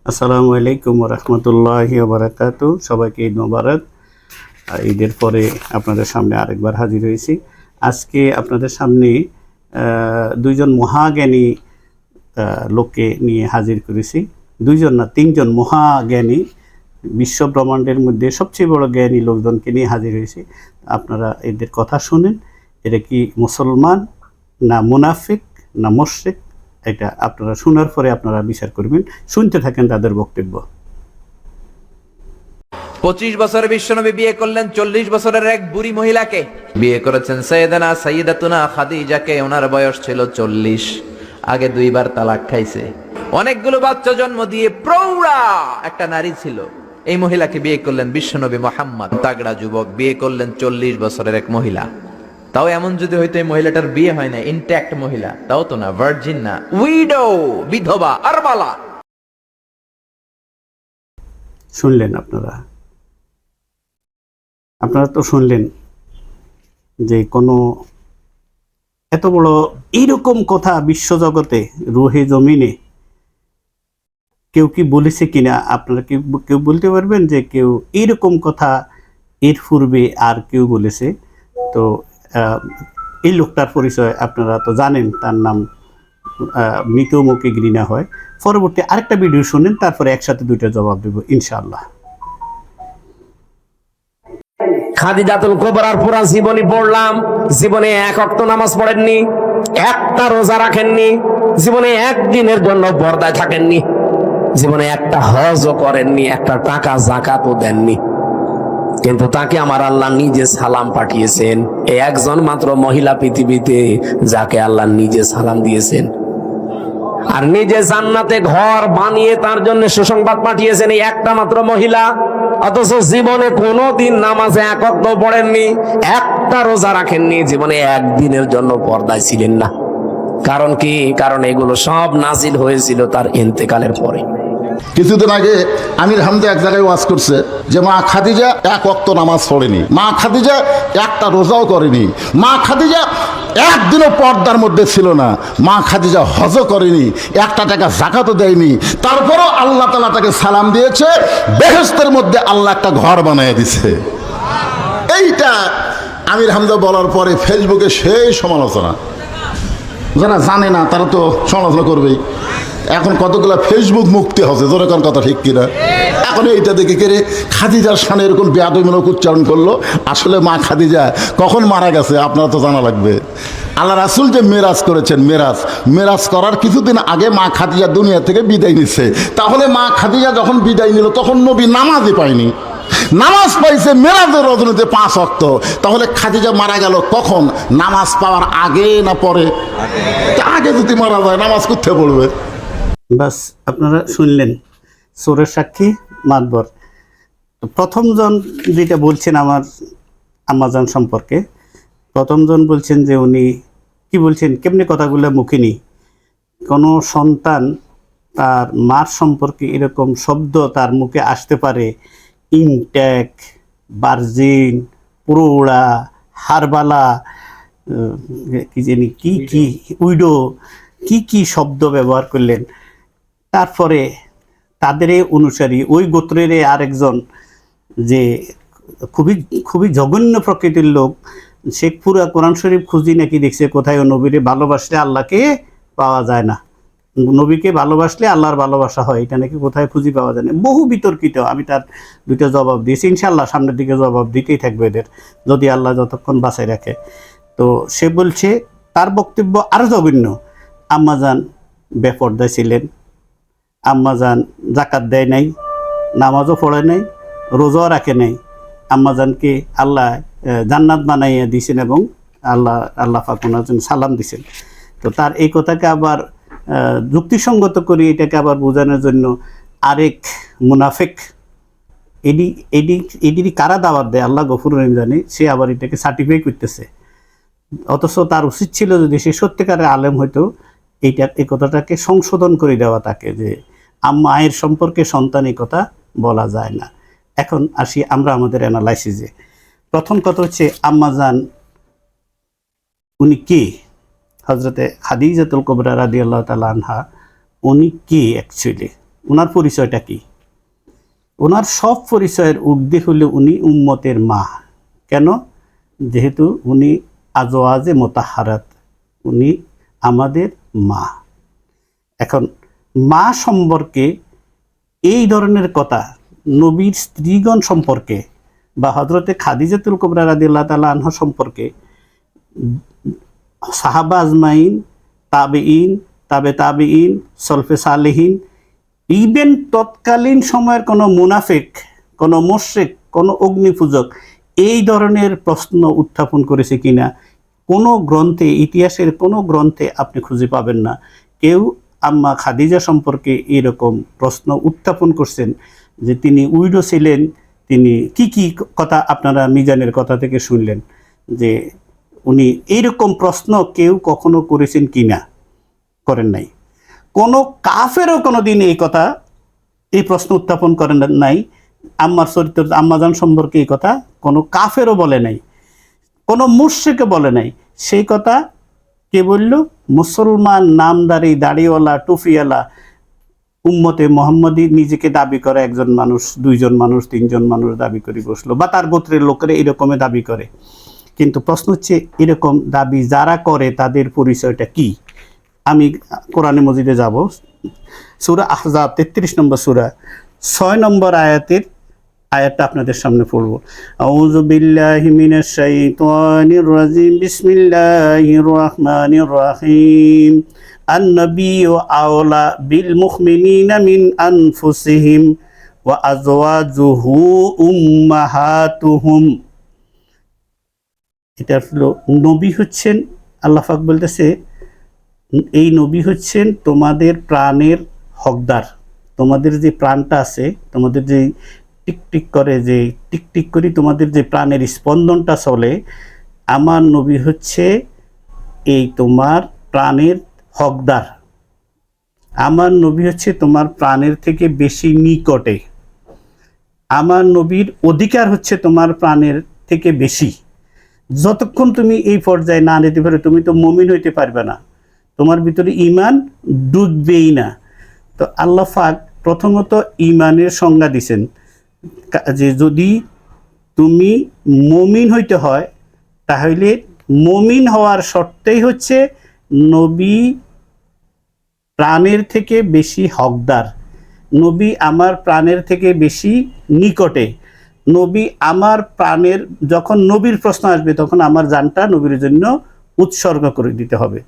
আসসালামু আলাইকুম রহমতুল্লাহি বারাকাতু। সবাইকে ঈদ মোবারক। ঈদের পরে আপনাদের সামনে আরেকবার হাজির হয়েছি। আজকে আপনাদের সামনে দুইজন মহাজ্ঞানী লোককে নিয়ে হাজির করেছি। দুইজন না, তিনজন মহাজ্ঞানী, বিশ্ব ব্রহ্মাণ্ডের মধ্যে সবচেয়ে বড় জ্ঞানী লোকজনকে নিয়ে হাজির হয়েছি। আপনারা এদের কথা শুনেন, এরা কি মুসলমান না মুনাফিক না মুশরিক, এটা আপনারা শোনার পরে আপনারা বিচার করবেন। শুনতে থাকেন তাদের বক্তব্য। 25 বছরে বিশ্বনবী বিয়ে করলেন 40 বছরের এক বুড়ি মহিলাকে। বিয়ে করেছেন সাইয়্যিদাতুনা খাদিজাকে, ওনার বয়স ছিল 40। আগে দুইবার তালাক খাইছে, অনেকগুলো বাচ্চা জন্ম দিয়ে প্রৌঢ়া একটা নারী ছিল। এই মহিলাকে বিয়ে করলেন বিশ্বনবী মুহাম্মদ। তাগড়া যুবক বিয়ে করলেন 40 বছরের এক মহিলা। তাও এমন যদি হয়তো এই মহিলাটার বিয়ে হয় না, ইনট্যাক্ট মহিলা, তাও তো না, ভার্জিন না, উইডো, বিধবা, আরমালা। শুনলেন আপনারা তো শুনলেন যে কোনো এত বড় এইরকম কথা বিশ্বজগতে রুহে জমিনে কেউ কি বলেছে কিনা? আপনারা কেউ বলতে পারবেন যে কেউ এইরকম কথা এর পূর্বে আর কেউ বলেছে? তো এই লোকটার পরিচয় আপনারা তো জানেন, তার নাম মৃত মুখে ঘৃণা হয়। পরবর্তী আরেকটা ভিডিও শুনেন, তারপরে একসাথে দুইটা জবাব দেব ইনশাআল্লাহ। খাদিজাতুল কুবরার পুরা জীবনী পড়লাম। জীবনে এক ওয়াক্ত নামাজ পড়েননি, একটা রোজা রাখেননি, জীবনে একদিনের জন্য পর্দায় থাকেননি, জীবনে একটা হজও করেননি, একটা টাকা যাকাতও দেননি। কিন্তু তাকে আমার আল্লাহ নিজে সালাম পাঠিয়েছেন। এই একজন মাত্র মহিলা পৃথিবীতে যাকে আল্লাহ নিজে সালাম দিয়েছেন, আর নিজে জান্নাতে ঘর বানিয়ে তার জন্য সুসংবাদ পাঠিয়েছেন এই একটা মাত্র মহিলা। অথচ জীবনে কোনোদিন নামাজে এক ওয়াক্ত পড়েননি, একটা রোজা রাখেননি, জীবনে একদিনের জন্য পর্দায় ছিলেন না। কারণ কি? কারণ এগুলো সব নাজিল হয়েছিল তার ইন্তেকালের পরে। কিছুদিন আগে আমির হামদা এক জায়গায় ওয়াজ করছে যে মা খাদিজা এক ওয়াক্ত নামাজ পড়েনি, মা খাদিজা একটা রোজাও করেনি, মা খাদিজা একদিনও পর্দার মধ্যে ছিল না, মা খাদিজা হজও করেনি, একটা টাকা যাকাতও দেয়নি। তারপরও আল্লাহ তাআলা তাকে সালাম দিয়েছে, বেহেশতের মধ্যে আল্লাহ একটা ঘর বানিয়ে দিছে। এইটা আমির হামদা বলার পরে ফেসবুকে সেই সমালোচনা। যারা জানে না তারা তো সমালোচনা করবেই। এখন কতগুলো ফেসবুক মুক্তি হচ্ছে, জোরে কোন কথা ঠিক কিনা? এখন এইটা দেখে কেড়ে খাদিজার সামনে এরকম বেয়াদবিমূলক উচ্চারণ করলো। আসলে মা খাদিজা কখন মারা গেছে আপনারা তো জানা লাগবে। আল্লাহ রাসূল যে মেরাজ করেছেন, মেরাজ করার কিছুদিন আগে মা খাদিজা দুনিয়া থেকে বিদায় নিচ্ছে। তাহলে মা খাদিজা যখন বিদায় নিল তখন নবী নামাজই পায়নি, নামাজ পাইছে মেরাজের রজনীতে 5 ওয়াক্ত। তাহলে খাদিজা মারা গেল কখন? নামাজ পাওয়ার আগে না পরে? আগে যদি মারা যায় নামাজ করতে পড়বে। বাস, আপনারা শুনলেন, সোরের সাক্ষী মাতবর। প্রথমজন যেটা বলছেন আমার আম্মাজান সম্পর্কে, প্রথমজন বলছেন যে উনি কি বলছেন, কেমনি কথাগুলো মুখে নি। কোনো সন্তান তার মার সম্পর্কে এরকম শব্দ তার মুখে আসতে পারে? ইনট্যাক, ভার্জিন, প্রৌঢ়া, হারবালা, কি জানি কি কি, উইডো, কি শব্দ ব্যবহার করলেন। তারপরে তাদের অনুসারী ওই গোত্রের আরেকজন যে খুবই জঘন্য প্রকৃতির লোক, সে পুরা কোরআন শরীফ খুঁজি নাকি দেখছে কোথায় নবীরে ভালোবাসলে আল্লাহকে পাওয়া যায় না, নবীকে ভালোবাসলে আল্লাহর ভালোবাসা হয়, এটা নাকি কোথায় খুঁজি পাওয়া যায় না। বহু বিতর্কিত। আমি তার দুইটা জবাব দিয়েছি, ইনশাআল্লাহ সামনের দিকে জবাব দিতেই থাকবে এদের, যদি আল্লাহ যতক্ষণ বাঁচাই রাখে। তো সে বলছে, তার বক্তব্য আরও জঘন্য। আম্মাজান বেপর্দায় ছিলেন, আম্মাজান যাকাত দেয় নাই, নামাজও পড়ে নাই, রোজাও রাখে নাই। আম্মাজানকে আল্লাহ জান্নাত বানাইয়া দিয়েছেন এবং আল্লাহ পাক ওনার জন্য সালাম দিয়েছেন। তো তার এই কথাকে আবার যুক্তিসঙ্গত করি, এটাকে আবার বোঝানোর জন্য আরেক মুনাফিক, এডিরই কারা দাওয়াত দেয় আল্লাহ গফুর রহিম জানে, সে আবার এটাকে সার্টিফাই করতেছে। অথচ তার উচিত ছিল, যদি সে সত্যিকারের আলেম হইতো, এই কথাটাকে সংশোধন করে দেওয়া তাকে, যে মায়ের সম্পর্কে সন্তান এই কথা বলা যায় না। এখন আসি আমরা আমাদের অ্যানালাইসিসে। প্রথম কথা হচ্ছে, আম্মাজান উনি কে? হজরতে খাদিজাতুল কুবরা রাদিয়াল্লাহু তাআলা আনহা, উনি কে অ্যাকচুয়ালি? ওনার পরিচয়টা কি? ওনার সব পরিচয়ের ঊর্ধ্বে হলো উনি উম্মতের মা। কেন? যেহেতু উনি আজওয়াজে মোতাহারাত, উনি আমাদের মা। এখন মা সম্পর্কে এই ধরনের কথা নবীর স্ত্রীগণ সম্পর্কে বা হযরতে খাদিজাতুল কুবরা রাদিয়াল্লাহু তাআলা আনহা সম্পর্কে সাহাবা আজমাইন, তাবেঈন, তাবেঈন, সলফে সালেহিন, ইভেন তৎকালীন সময়ের কোনো মুনাফিক, কোনো মুশরিক, কোনো অগ্নিপূজক এই ধরনের প্রশ্ন উত্থাপন করেছে কিনা কোনো গ্রন্থে, ইতিহাসের কোনো গ্রন্থে আপনি খুঁজে পাবেন না। কেউ আম্মা খাদিজা সম্পর্কে এরকম প্রশ্ন উত্থাপন করছেন যে তিনি উইডো ছিলেন, তিনি কি কথা আপনারা মিজানের কথা থেকে শুনলেন যে উনি এইরকম প্রশ্ন কেউ কখনো করেছেন কিনা? করেন নাই। কোনো কাফেরও কোনো দিন এই প্রশ্ন উত্থাপন করেন নাই। আম্মার চরিত্র, আম্মাজান সম্পর্কে এই কথা কোনো কাফেরও বলে নাই, কোনো মুশরিকও বলে নাই। সেই কথা কে বলল? মুসলমান নামদারি, দাড়িওয়ালা, টুফিওয়ালা উম্মতে মোহাম্মদী নিজেকে দাবি করে একজন মানুষ, দুইজন মানুষ, তিনজন মানুষ দাবি করে বসলো, বা তার গোত্রের লোকেরা এরকমই দাবি করে। কিন্তু প্রশ্ন হচ্ছে, এরকম দাবি যারা করে তাদের পরিচয়টা কি? আমি কোরআনে মজিদে যাব, সূরা আহজাব 33 নম্বর সূরা 6 নম্বর আয়াতটা আপনাদের সামনে পড়ব। আউযু বিল্লাহি মিনাশ শাইতানির রাজিম, বিসমিল্লাহির রাহমানির রাহিম। আন-নাবিয়্যু আওলা বিল মুমিনিনা মিন আনফুসিহিম ওয়া আজওয়াজুহু উম্মাহাতুহুম। এটা হলো নবী হচ্ছেন, আল্লাহ পাক বলতেছে এই নবী হচ্ছেন তোমাদের প্রাণের হকদার। তোমাদের যে প্রাণটা আছে, তোমাদের যে টিকটিক করে, যে টিকটিক করি তোমাদের যে প্রাণের স্পন্দনটা চলে, আমার নবী হচ্ছে এই তোমার প্রাণের হকদার। আমার নবী হচ্ছে তোমার প্রাণের থেকে বেশি নিকটে। আমার নবীর অধিকার হচ্ছে তোমার প্রাণের থেকে বেশি। যতক্ষণ তুমি এই পর্যায়ে না নিতে পারো, তুমি তো মুমিন হইতে পারবে না, তোমার ভিতরে ঈমান ডুববেই না। তো আল্লাহ পাক প্রথমত ঈমানের সংজ্ঞা দিয়েছেন যে যদি তুমি মুমিন হইতে হয়, তাহলে মুমিন হওয়ার শর্তেই হচ্ছে নবী প্রাণের থেকে বেশি হকদার, নবী আমার প্রাণের থেকে বেশি নিকটে। নবী আমার প্রাণের, যখন নবীর প্রশ্ন আসবে তখন আমার জানটা নবীর জন্য উৎসর্গ করে দিতে হবে।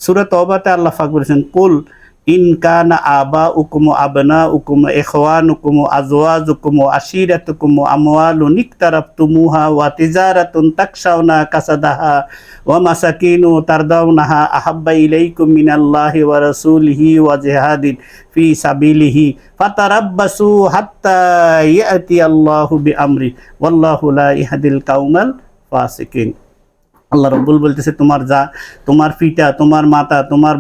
সূরা তওবাতে আল্লাহ পাক বলেছেন, কুল ইন কানা আবাউকুম আবনাউকুম ইখওয়ানুকুম আজওয়াজুকুম আশিরাতুকুম আমওয়ালুন ইকতারাফতুমুহা ওয়া তিজারাতুন তাকশাউনা কাসাদাহা ওয়া মাসাকিনু তারদাউনাহা আহাব্বা ইলাইকুম মিনাল্লাহি ওয়া রাসূলিহি ওয়া জিহাদিন ফি সাবিলিহি ফাতারাব্বাসু হাত্তা ইয়াতিয়াল্লাহু বিআমরি ওয়াল্লাহু লা ইয়াহদিল কাওমাল ফাসিকিন। আল্লাহ রাব্বুল বলতেছে, তোমার পিতা, তোমার মাতা, তোমার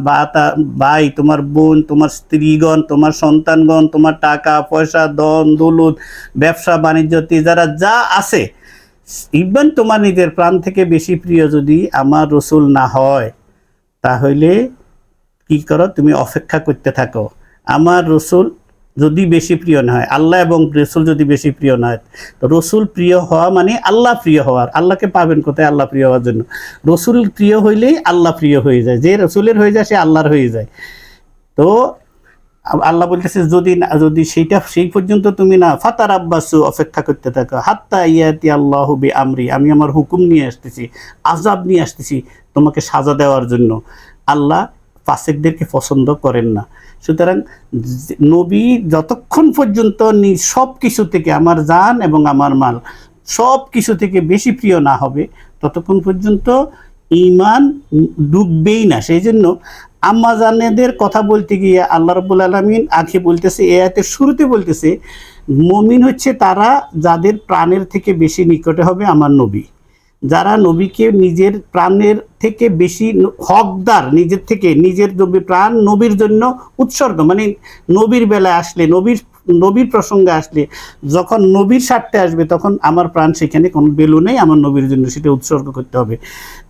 ভাই, তোমার বোন, তোমার স্ত্রীগণ, তোমার সন্তানগণ, তোমার টাকা পয়সা, ধন দৌলত, ব্যবসা বাণিজ্য, তিজারা যা আছে, ইভেন তোমার নিজের প্রাণ থেকে বেশি প্রিয় যদি আমার রসুল না হয়, তাহলে কি করো? তুমি অপেক্ষা করতে থাকো। আমার রসুল যদি বেশি প্রিয় না হয়, আল্লাহ এবং রসুল যদি বেশি প্রিয় না হয়, তো রসুল প্রিয় হওয়া মানে আল্লাহ প্রিয় হওয়ার। আল্লাহকে পাবেন কোথায়? আল্লাহ প্রিয় হওয়ার জন্য। রসুল প্রিয় হইলেই আল্লাহ প্রিয় হয়ে যায়, যে রসুলের হয়ে যায় সে আল্লাহর হয়ে যায়। তো আল্লাহ বলতেছে যদি সেই পর্যন্ত তুমি না, ফাতার আব্বাসু, অপেক্ষা করতে থাকো, হাত্তা ইয়াতি আল্লাহু বিআমরি, আমি আমার হুকুম নিয়ে আসতেছি, আযাব নিয়ে আসতেছি তোমাকে সাজা দেওয়ার জন্য। আল্লাহ ফাসিকদেরকে পছন্দ করেন না। সুতরাং নবী যতক্ষণ পর্যন্ত সব কিছু থেকে, আমার জান এবং আমার মাল সব কিছু থেকে বেশি প্রিয় না হবে, ততক্ষণ পর্যন্ত ঈমান ডুববেই না। সেই জন্য আম্মা জানেদের কথা বলতে গিয়ে আল্লাহ রাব্বুল আলামিন আগে বলতেছে, এই আয়াতের শুরুতে বলতেছে, মুমিন হচ্ছে তারা যাদের প্রাণের থেকে বেশি নিকটে হবে আমার নবী, যারা নবীকে নিজের প্রাণের থেকে বেশি হকদার, নিজের থেকে নিজের প্রাণ নবীর জন্য উৎসর্গ, মানে নবীর বেলায় আসলে, নবীর প্রসঙ্গে আসলে, যখন নবীর স্বার্থে আসবে, তখন আমার প্রাণ সেখানে কোনো ভ্যালু নেই, আমার নবীর জন্য সেটা উৎসর্গ করতে হবে।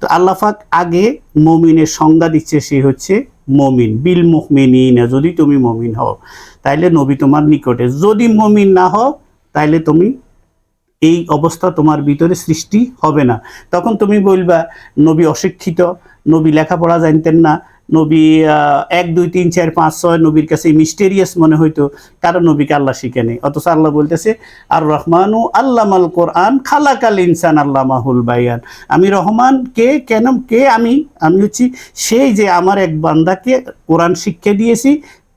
তো আল্লাহ পাক আগে মমিনের সংজ্ঞা দিচ্ছে, সে হচ্ছে মমিন, বিল মুমিনিনা, যদি তুমি মমিন হও তাইলে নবী তোমার নিকটে, যদি মমিন না হও তাইলে তুমি এই অবস্থা তোমার ভিতরে সৃষ্টি হবে না। তখন তুমি বলবা নবী অশিক্ষিত, নবী লেখাপড়া জানতেন না, নবী 1 2 3 4 5 6 নবীর কাছে মিস্টেরিয়াস মনে হইতো, কারণ নবীকে আল্লাহ শিখে নেই। অথচ আল্লাহ বলতেছে আর রহমানু আল্লামাল কোরআন খালাকাল ইনসান আল্লামাহুল বায়ান। আমি রহমান কে, কেন কে? আমি হচ্ছি সেই যে আমার এক বান্দাকে কোরআন শিক্ষা দিয়েছি,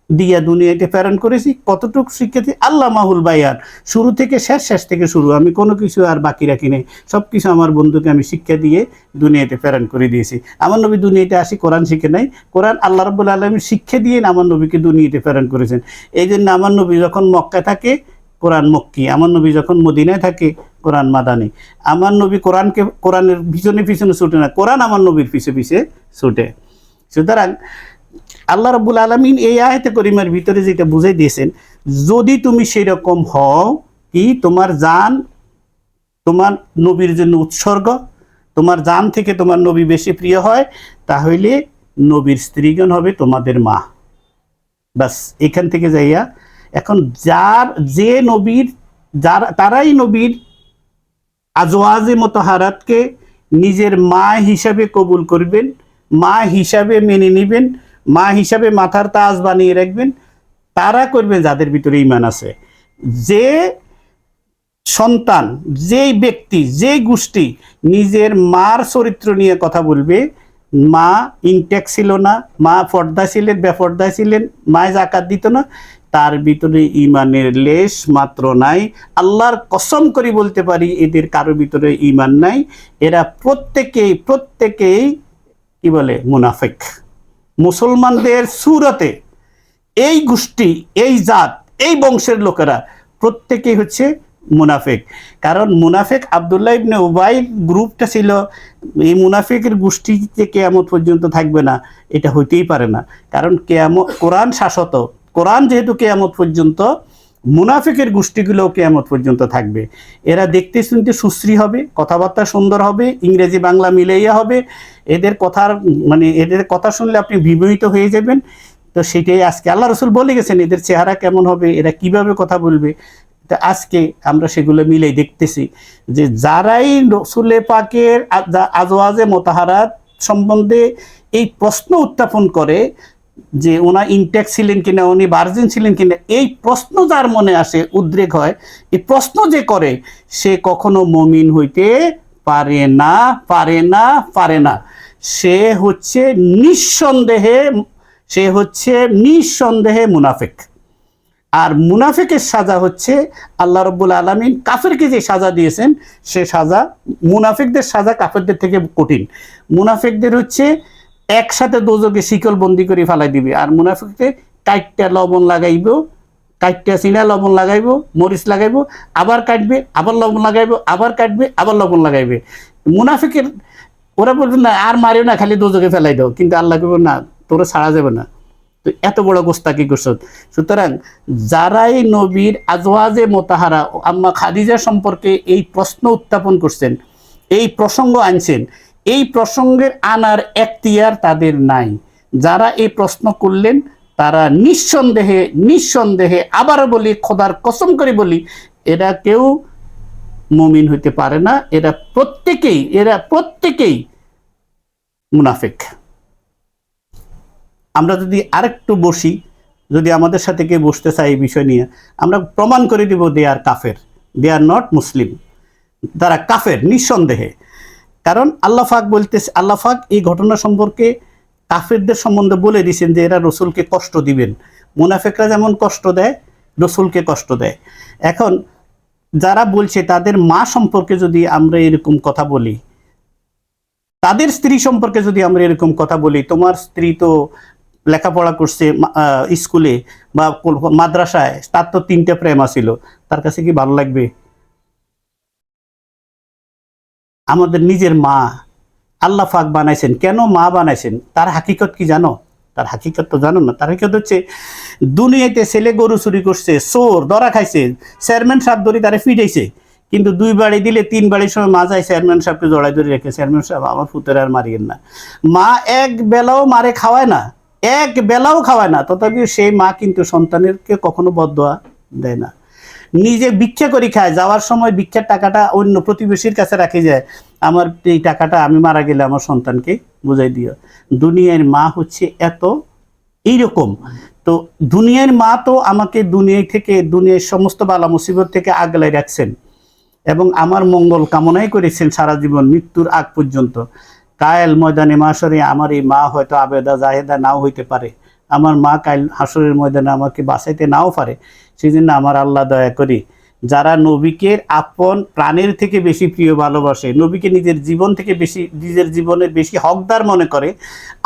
দিয়া দুনিয়াতে প্রেরণ করেছি। কতটুকু শিক্ষার্থী? আল্লাহ মাহুল বায়ান, শুরু থেকে শেষ, শেষ থেকে শুরু, আমি কোনো কিছু আর বাকি রাখি নাই, সব কিছু আমার বন্ধুকে আমি শিক্ষা দিয়ে দুনিয়াতে প্রেরণ করে দিয়েছি। আমার নবী দুনিয়াতে আসি কোরআন শিখে নাই, কোরআন আল্লাহ রাব্বুল আলামিন শিক্ষা দিয়ে আমার নবীকে দুনিয়াতে প্রেরণ করেছেন। এই জন্য আমার নবী যখন মক্কায় থাকে কোরআন মক্কি, আমার নবী যখন মদিনায় থাকে কোরআন মাদানি। আমার নবী কোরআনের পিছনে পিছনে ছুটে না, কোরআন আমার নবীর পিছে পিছে ছুটে। সুতরাং আল্লাহ রাব্বুল আলামিন এই আয়াতে করিমার ভিতরে যেটা বুঝাই দিয়েছেন, যদি তুমি সেরকম হও, কি তোমার জান তোমার নবীর জন্য উৎসর্গ, তোমার জান থেকে তোমার নবী বেশি প্রিয় হয়, তাহলে নবীর স্ত্রীগণ হবে তোমাদের মা। বাস এখান থেকে যাইয়া এখন যে নবীর তারাই নবীর আজওয়াজে মুতাহারাতকে নিজের মা হিসাবে কবুল করবেন, মা হিসাবে মেনে নেবেন, মা হিসাবে মাথার তাজ বানিয়ে রাখবেন। তারা করবেন যাদের ভিতরে ঈমান আছে। যে সন্তান, যেই ব্যক্তি, যেই গোষ্ঠী নিজের মার চরিত্র নিয়ে কথা বলবে, মা ইনটেক ছিল না, মা পর্দা ছিলেন, বেপর্দা ছিলেন, মা যাকাত দিত না, তার ভিতরে ঈমানের লেশ মাত্র নাই। আল্লাহর কসম করে বলতে পারি এদের কারো ভিতরে ঈমান নাই। এরা প্রত্যেকেই কি বলে মুনাফিক। মুসলমানদের সুরতে এই গোষ্ঠী, এই জাত, এই বংশের লোকেরা প্রত্যেকেই হচ্ছে মুনাফিক। কারণ মুনাফিক আব্দুল্লাহ ইবনে উবাই গ্রুপটা ছিল, এই মুনাফিকের গোষ্ঠী যে কিয়ামত পর্যন্ত থাকবে না, এটা হইতেই পারে না। কারণ কিয়ামত কোরআন শাশ্বত, কোরআন যেহেতু কিয়ামত পর্যন্ত, মুনাফিকের গোষ্ঠীগুলোও কিয়ামত পর্যন্ত থাকবে। এরা দেখতে শুনতে সুশ্রী হবে, কথাবার্তা সুন্দর হবে, ইংরেজি বাংলা মিলাইয়া হবে, এদের কথা শুনলে আপনি বিমোহিত হয়ে যাবেন। তো সেটাই আজকে আল্লাহ রসুল বলে গেছেন এদের চেহারা কেমন হবে, এরা কিভাবে কথা বলবে। তো আজকে আমরা সেগুলো মিলেই দেখতেছি যে যারাই রসুলে পাকের আজওয়াজে মুতাহারাত সম্বন্ধে এই প্রশ্ন উত্থাপন করে যে ওনা ইনটেক ছিলেন কিনা, উনি ভার্জিন ছিলেন কিনা, এই প্রশ্ন যার মনে আসে, উদ্রেক হয়, এই প্রশ্ন যে করে, সে কখনো মুমিন হইতে পারে না। সে হচ্ছে নিঃসন্দেহে মুনাফিক। আর মুনাফিকের সাজা হচ্ছে আল্লাহ রাব্বুল আলামিন কাফেরকে যে সাজা দিয়েছেন, সে সাজা, মুনাফিকদের সাজা কাফেরদের থেকে কঠিন। মুনাফিকদের হচ্ছে একসাথে দোজকে শিকল বন্দি করে ফেলাই দিবে, আর মুনাফিককে কাইটটা লবণ লাগাইব, কাইটটা চিনা লবণ লাগাইব, মরিচ লাগাইব, আবার কাটবে, আবার লবণ লাগাইব, আবার কাটবে, আবার লবণ লাগাইবে। মুনাফিকের ওরা বলবে না আর মারিও না, খালি দোজকে ফেলাই দাও, কিন্তু আল্লাহ বলবে না, তোরা ছাড়া যাবে না। তো এত বড় গোস্তাকি করছ। সুতরাং যারাই নবীর আজওয়াজে মুতাহারা আম্মা খাদিজা সম্পর্কে এই প্রশ্ন উত্থাপন করছেন, এই প্রসঙ্গ আনছেন, এই প্রসঙ্গের আনার এখতিয়ার তাদের নাই। যারা এই প্রশ্ন করলেন তারা নিঃসন্দেহে আবারও বলি, খোদার কসম করে বলি, এরা কেউ মুমিন হইতে পারে না। এরা প্রত্যেকেই মুনাফিক। আমরা যদি আরেকটু বসি, যদি আমাদের সাথে কেউ বসতে চাই এই বিষয় নিয়ে, আমরা প্রমাণ করে দিব দে আর কাফের, দে আর নট মুসলিম, তারা কাফের নিঃসন্দেহে। কারণ আল্লাহ পাক এই ঘটনা সম্পর্কে কাফেরদের সম্বন্ধে বলে দিয়েছেন যে এরা রসুলকে কষ্ট দিবেন। মুনাফিকরা যেমন কষ্ট দেয়, রসুলকে কষ্ট দেয়। এখন যারা বলছে তাদের মা সম্পর্কে যদি আমরা এরকম কথা বলি, তাদের স্ত্রী সম্পর্কে যদি আমরা এরকম কথা বলি, তোমার স্ত্রী তো লেখাপড়া করছে স্কুলে বা মাদ্রাসায়, তার তো 3টে প্রেম ছিল, তার কাছে কি ভালো লাগবে? আমাদের নিজের মা আল্লাহ পাক বানাইছেন। কেন মা বানাইছেন? তার হাকিকত কি জানো? তার হাকিকত তো জানো না। তার হাকিকত হচ্ছে দুনিয়াতে ছেলে গরু চুরি করছে, চোর ধরা খাইছে, চেয়ারম্যান সাহেব ধরে তারা ফিটাইছে, কিন্তু 2 বাড়ি দিলে 3 বাড়ির সময় মা যায় চেয়ারম্যান সাহেবকে জড়াই ধরে রেখে, চেয়ারম্যান সাহেব আমার পুতের আর মারিয়েন না। মা এক বেলাও মারে খাওয়ায় না, এক বেলাও খাওয়ায় না, তথাপি সেই মা কিন্তু সন্তানেরকে কখনো বদদোয়া দেয় না। নিজে ভিক্ষা করে খায়, যাওয়ার সময় ভিক্ষার টাকাটা অন্য প্রতিবেশীর কাছে রাখে যায়, আমার এই টাকাটা আমি মারা গেলে আমার সন্তানকে বুঝাই দিও। দুনিয়ার মা হচ্ছে এত এইরকম। তো দুনিয়ার মা তো আমাকে দুনিয়া থেকে, দুনিয়ার সমস্ত বালা মুসিবত থেকে আগলাই রাখছেন এবং আমার মঙ্গল কামনাই করেছেন সারা জীবন, মৃত্যুর আগ পর্যন্ত। কায়েল ময়দানে মাশরে আমার এই মা হয়তো আবেদা জাহেদা নাও হইতে পারে, আমার মা কাল হাসরের ময়দানে আমাকে বাঁচাইতে নাও পারে। সেই জন্য আমার আল্লাহ দয়া করি, যারা নবীকে আপন প্রাণের থেকে বেশি প্রিয় ভালোবাসে, নবীকে নিজের জীবন থেকে বেশি, নিজের জীবনের বেশি হকদার মনে করে,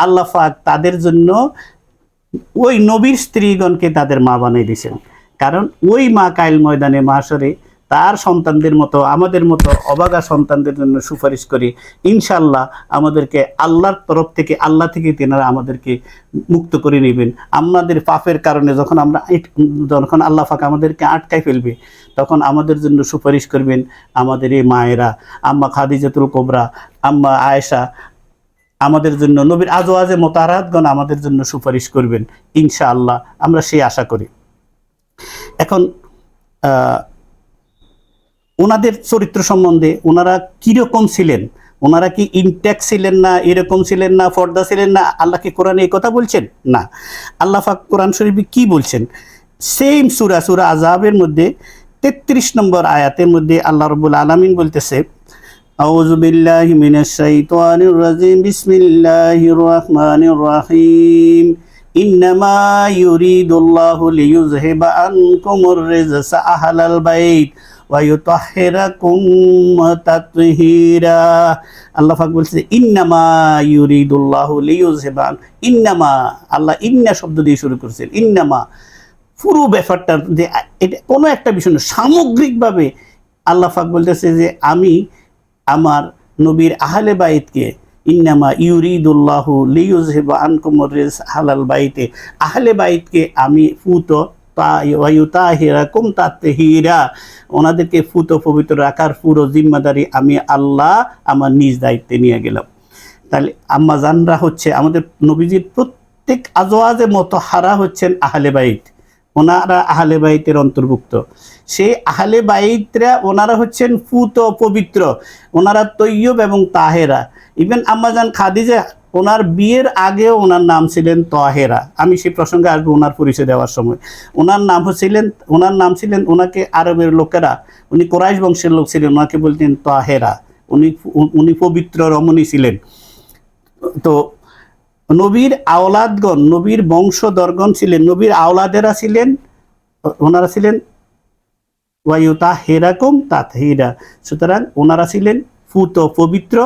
আল্লাহ পাক তাদের জন্য ওই নবীর স্ত্রীগণকে তাদের মা বানিয়ে দিয়েছেন। কারণ ওই মা কাইল ময়দানে মাশরে তার সন্তানদের মতো, আমাদের মতো অবাগা সন্তানদের জন্য সুপারিশ করি। ইনশাল্লাহ আমাদেরকে আল্লাহর তরফ থেকে, আল্লাহ থেকে তেনারা আমাদেরকে মুক্ত করে নেবেন। আমাদের পাপের কারণে যখন আল্লাহ পাক আমাদেরকে আটকায় ফেলবে, তখন আমাদের জন্য সুপারিশ করবেন আমাদের এই মায়েরা, আম্মা খাদিজাতুল কুবরা, আম্মা আয়েশা, আমাদের জন্য নবীর আজওয়াজে মোতাহারাতগণ আমাদের জন্য সুপারিশ করবেন ইনশাআল্লাহ, আমরা সেই আশা করি। এখন ওনাদের চরিত্র সম্বন্ধে, ওনারা কীরকম ছিলেন, ওনারা কি ইনট্যাক্ট ছিলেন না, এরকম ছিলেন না, ফর্দা ছিলেন না, আল্লাহ কি কোরআনে এই কথা বলছেন? না। আল্লাহ পাক কোরআন শরীফে কি বলছেন? সেম সূরা আযাবের মধ্যে 33 নম্বর আয়াতের মধ্যে আল্লাহ রাব্বুল আলামিন বলতেছে, আউযু বিল্লাহি মিনাশ শাইতানির রাজিম, বিসমিল্লাহির রাহমানির রাহিম, ইন্নামা ইউরিদুল্লাহু লিইয়ুযহিবা আনকুমুর রিজসা আহলাল বাইত ওয়া ইউতাহহিরাকুম তাতহীরা। আল্লাহ পাক বলছে ইন্নামা ইউরিদুল্লাহু লিইয়ুযহিবা, ইন্নামা, আল্লাহ ইন্না শব্দ দিয়ে শুরু করেছেন। ইন্নামা পুরো ব্যাপারটা যে এটা কোনো একটা বিষয় না, সামগ্রিকভাবে আল্লাহ পাক বলতেছে যে আমি আমার নবীর আহলে বাইতকে, ইন্নামা ইউরিদুল্লাহু লিইয়ুযহিবা আনকুমুর রিজসা আহলাল বাইতে, আহলে বাইতকে আমি ওয়ায়ুতাহিরাকুম তাতহীরা, ওনাদেরকে ফুত পবিত্র রাখার পুরো জিম্মাদারি আমি আল্লাহ আমার নিজ দায়িত্বে নিয়ে গেলাম। তাহলে আম্মা জানরা হচ্ছে আমাদের নবীজির প্রত্যেক আজওয়াজে মুতাহহারা হচ্ছেন আহলে বাইত, ওনারা আহলে বাইতের অন্তর্ভুক্ত। সেই আহলে বাইতরা ওনারা হচ্ছেন ফুত পবিত্র, ওনারা তৈয়ব এবং তাহেরা। ইভেন আম্মাজান খাদিজা, ওনার বিয়ের আগেও ওনার নাম ছিলেন তাহেরা। আমি সেই প্রসঙ্গে আসবো ওনার পরিচয় দেওয়ার সময়। ওনার নাম ছিলেন, ওনাকে আরবের লোকেরা, উনি কোরাইশ বংশের লোক ছিলেন, ওনাকে বলতেন তাহেরা। উনি পবিত্র রমণী ছিলেন। তো নবীর আওলাদগণ, নবীর বংশধরগণ ছিলেন, নবীর আওলাদেরা ছিলেন, ওনারা ছিলেন ওয়ায়ুতাহহিরাকুম তাতহীরা। সুতরাং ওনারা ছিলেন ফুত পবিত্র।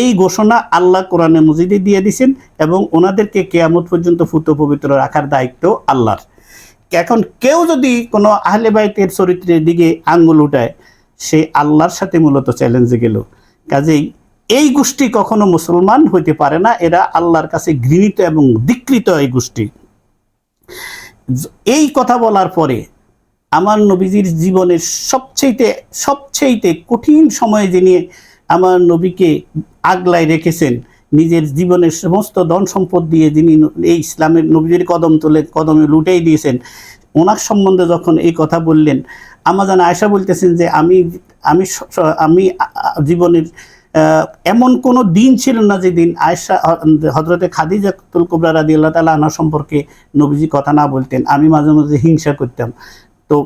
এই ঘোষণা আল্লাহ কোরআনে মজিদে দিয়ে দিয়েছেন এবং ওনাদেরকে কিয়ামত পর্যন্ত ফুত পবিত্র রাখার দায়িত্ব আল্লাহর। এখন কেউ যদি কোনো আহলে বাইতের চরিত্রের দিকে আঙ্গুল উঠায়, সে আল্লাহর সাথে মূলত চ্যালেঞ্জে গেল। কাজেই এই গোষ্ঠী কখনো মুসলমান হইতে পারে না, এরা আল্লাহর কাছে ঘৃণিত এবং ধিক্কৃত এই গোষ্ঠী। এই কথা বলার পরে আমার নবীজির জীবনের সবচেয়ে কঠিন সময়ে যিনি আমার নবীকে আগলায় রেখেছেন, নিজের জীবনের সমস্ত ধন সম্পদ দিয়ে যিনি এই ইসলামের নবীজির কদমে লুটেই দিয়েছেন, ওনার সম্বন্ধে যখন এই কথা বললেন, আম্মাজান আয়েশা বলতেছেন যে আমি জীবনের এমন কোনো দিন ছিল না যেদিন আয়েশা হযরতে খাদিজাতুল কুবরা রাদিয়াল্লাহু তাআলা আনহা সম্পর্কে নবীজি কথা না বলতেন। আমি মাঝে মাঝে হিংসা করতাম। তো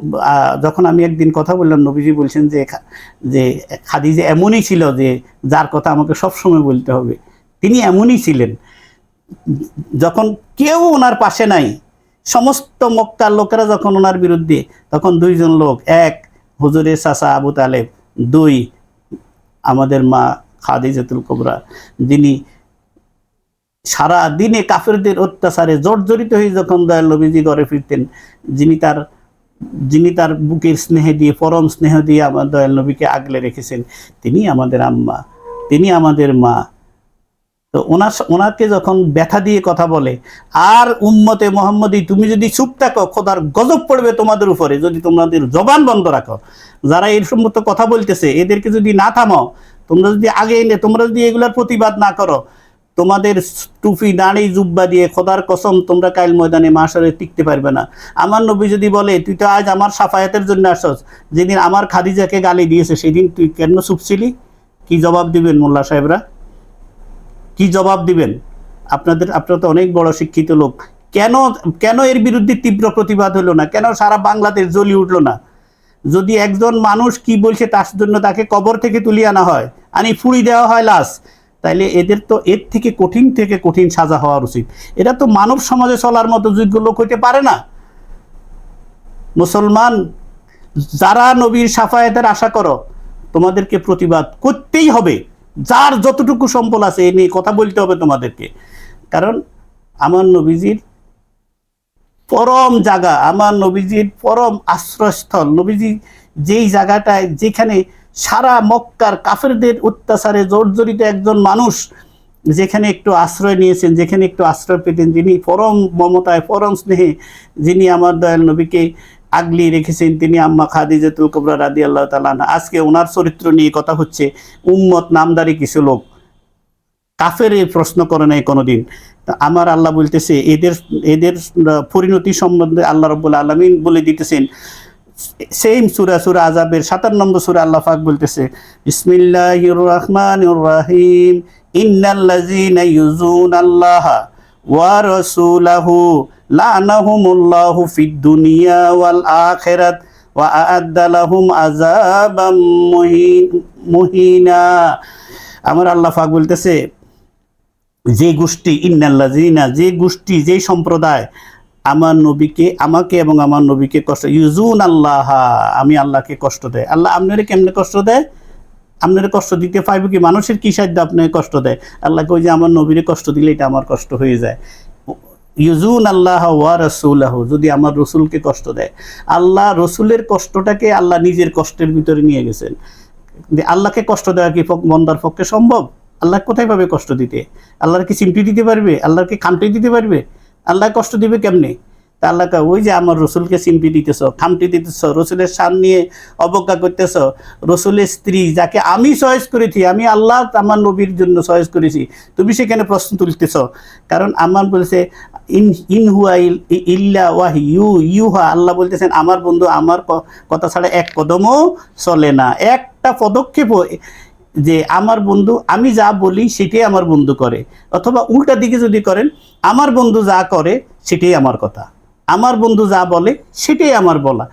যখন আমি একদিন কথা বললাম, নবীজি বলছেন যে খাদিজা এমনই ছিল যে যার কথা আমাকে সবসময় বলতে হবে। তিনি এমনই ছিলেন, যখন কেউ ওনার পাশে নাই, সমস্ত মক্কার লোকেরা যখন ওনার বিরুদ্ধে, তখন 2 জন লোক, 1 হুজুরের চাচা আবু তালেব, 2 আমাদের মা খাদিজাতুল কুবরা, যিনি সারা দিনে কাফেরদের অত্যাচারে জর্জরিত হয়ে যখন দয়াল নবীজি ঘরে ফিরতেন, যিনি তার বুকের স্নেহ দিয়ে, পরম স্নেহ দিয়ে আমার দয়াল নবীকে আগলে রেখেছেন, তিনি আমাদের আম্মা, তিনি আমাদের মা তো ওনাকে যখন ব্যথা দিয়ে কথা বলে, আর উম্মতে মোহাম্মদী তুমি যদি চুপ থাকো খোদার গজব পড়বে তোমাদের উপরে যদি তোমাদের জবান বন্ধ রাখো। যারা এই সম্মত কথা বলতেছে এদেরকে যদি না থামাও, তোমরা যদি আগে এনে তোমরা যদি এগুলার প্রতিবাদ না করো, তোমাদের টুপি দাঁড়ি জুব্বা দিয়ে খোদার কসম তোমরা কাইল ময়দানে মাশারে টিকতে পারবে না। আমার নবী যদি বলে তুই তো আজ আমার সাফায়াতের জন্য আসছ, যেদিন আমার খাদিজাকে গালি দিয়েছে সেদিন তুই কেন চুপ ছিলি? কি জবাব দিবেন মোল্লা সাহেবরা? কি জবাব দিবেন? আপনারা তো অনেক বড় শিক্ষিত লোক, কেন এর বিরুদ্ধে তীব্র প্রতিবাদ হলো না? কেন সারা বাংলাদেশ জ্বলি উঠলো না? যদি একজন মানুষ কি বলছে তার জন্য তাকে কবর থেকে তুলিয়ে আনা হয়, আনি ফুড়ি দেওয়া হয় লাশ, তাইলে এদের তো এর থেকে কঠিন সাজা হওয়া উচিত। এরা তো মানব সমাজে চলার মতো যোগ্য লোক হইতে পারে না। মুসলমান যারা নবীর সাফায়াতের আশা করো, তোমাদেরকে প্রতিবাদ করতেই হবে। যার যতটুকু সম্বল আছে এ নিয়ে কথা বলতে হবে তোমাদেরকে। কারণ আমার নবীজির পরম জায়গা, আমার নবীজির পরম আশ্রয়স্থল, নবীজি যেই জায়গাটায় যেখানে সারা মক্কার কাফেরদের অত্যাচারে জর্জরিত একজন মানুষ যেখানে একটু আশ্রয় নিয়েছেন, যেখানে একটু আশ্রয় পেতেন, যিনি পরম মমতায় পরম স্নেহে যিনি আমার দয়াল নবীকে আগলি রেখেছেন, তিনি আম্মা খাদিজাতুল কুবরা রাদিয়াল্লাহু তাআলা আনহা। আজকে ওনার চরিত্র নিয়ে কথা হচ্ছে। উম্মত নামদারি কিছু লোক কাফের এই প্রশ্ন করে নাই কোনোদিন। আমার আল্লাহ বলতেছে এদের পরিণতি সম্বন্ধে আল্লাহ রাব্বুল আলামিন বলে দিতেছেন। সেম সূরা আযাবের 57 নম্বর সূরা আল্লাহ পাক বলতেছে, বিসমিল্লাহির রহমানির রহিম, ইন্নাল্লাযীনা ইউযুনাল্লাহা ওয়া রাসূলাহু লা'নাহুমুল্লাহু ফিদ দুনিয়া ওয়াল আখিরাত ওয়া আ'আদ্দা লাহুম আযাবাম মুহিনা। আমার আল্লাহ পাক বলতেছে যে গোষ্ঠী, ইন্নাল্লাযীনা, যে গোষ্ঠী, যে সম্প্রদায় আমার নবীকে, আমাকে এবং আমার নবীকে কষ্ট, ইউজুন আল্লাহ, আমি আল্লাহকে কষ্ট দেয়। আল্লাহ আপনারে কেমনে কষ্ট দেয়? আপনারা কষ্ট দিতে পাইব কি? মানুষের কি সাধ্য আপনাকে কষ্ট দেয়? আল্লাহকে ওই যে আমার নবীরে কষ্ট দিলে এটা আমার কষ্ট হয়ে যায়। ইউজুন আল্লাহ ওয়া রাসূলাহু, যদি আমার রসুলকে কষ্ট দেয়। আল্লাহ রসুলের কষ্টটাকে আল্লাহ নিজের কষ্টের ভিতরে নিয়ে গেছেন। আল্লাহকে কষ্ট দেওয়া কি বন্দার পক্ষে সম্ভব? আল্লাহ কোথায় পাবে কষ্ট দিতে? আল্লাহর কি চিমটি দিতে পারবে? আল্লাহর কি খামটি দিতে পারবে? আল্লাহ কষ্ট দিবে কেমনে? তা আল্লাহ ওই যে আমার রসুলকে চিমটি দিতেছ, খামটি দিতেছ, রসুলের সান নিয়ে অবজ্ঞা করতেছ, রসুলের স্ত্রী যাকে আমি চয়েস করেছি, আমি আল্লাহ আমার নবীর জন্য চয়েস করেছি, তুমি সেখানে প্রশ্ন তুলতেছ। কারণ আমার বলছে ইনহুয়া ইল্লা ওয়াহিয়ু ইউহা, আল্লাহ বলতেছেন আমার বন্ধু আমার কথা ছাড়া এক কদমও চলে না, একটা পদক্ষেপ যে আমার বন্ধু আমি যা বলি সেটাই আমার বন্ধু করে, অথবা উল্টা দিকে যদি করেন আমার বন্ধু যা করে সেটাই আমার কথা, আমার বন্ধু যা বলে সেটাই আমার বলা।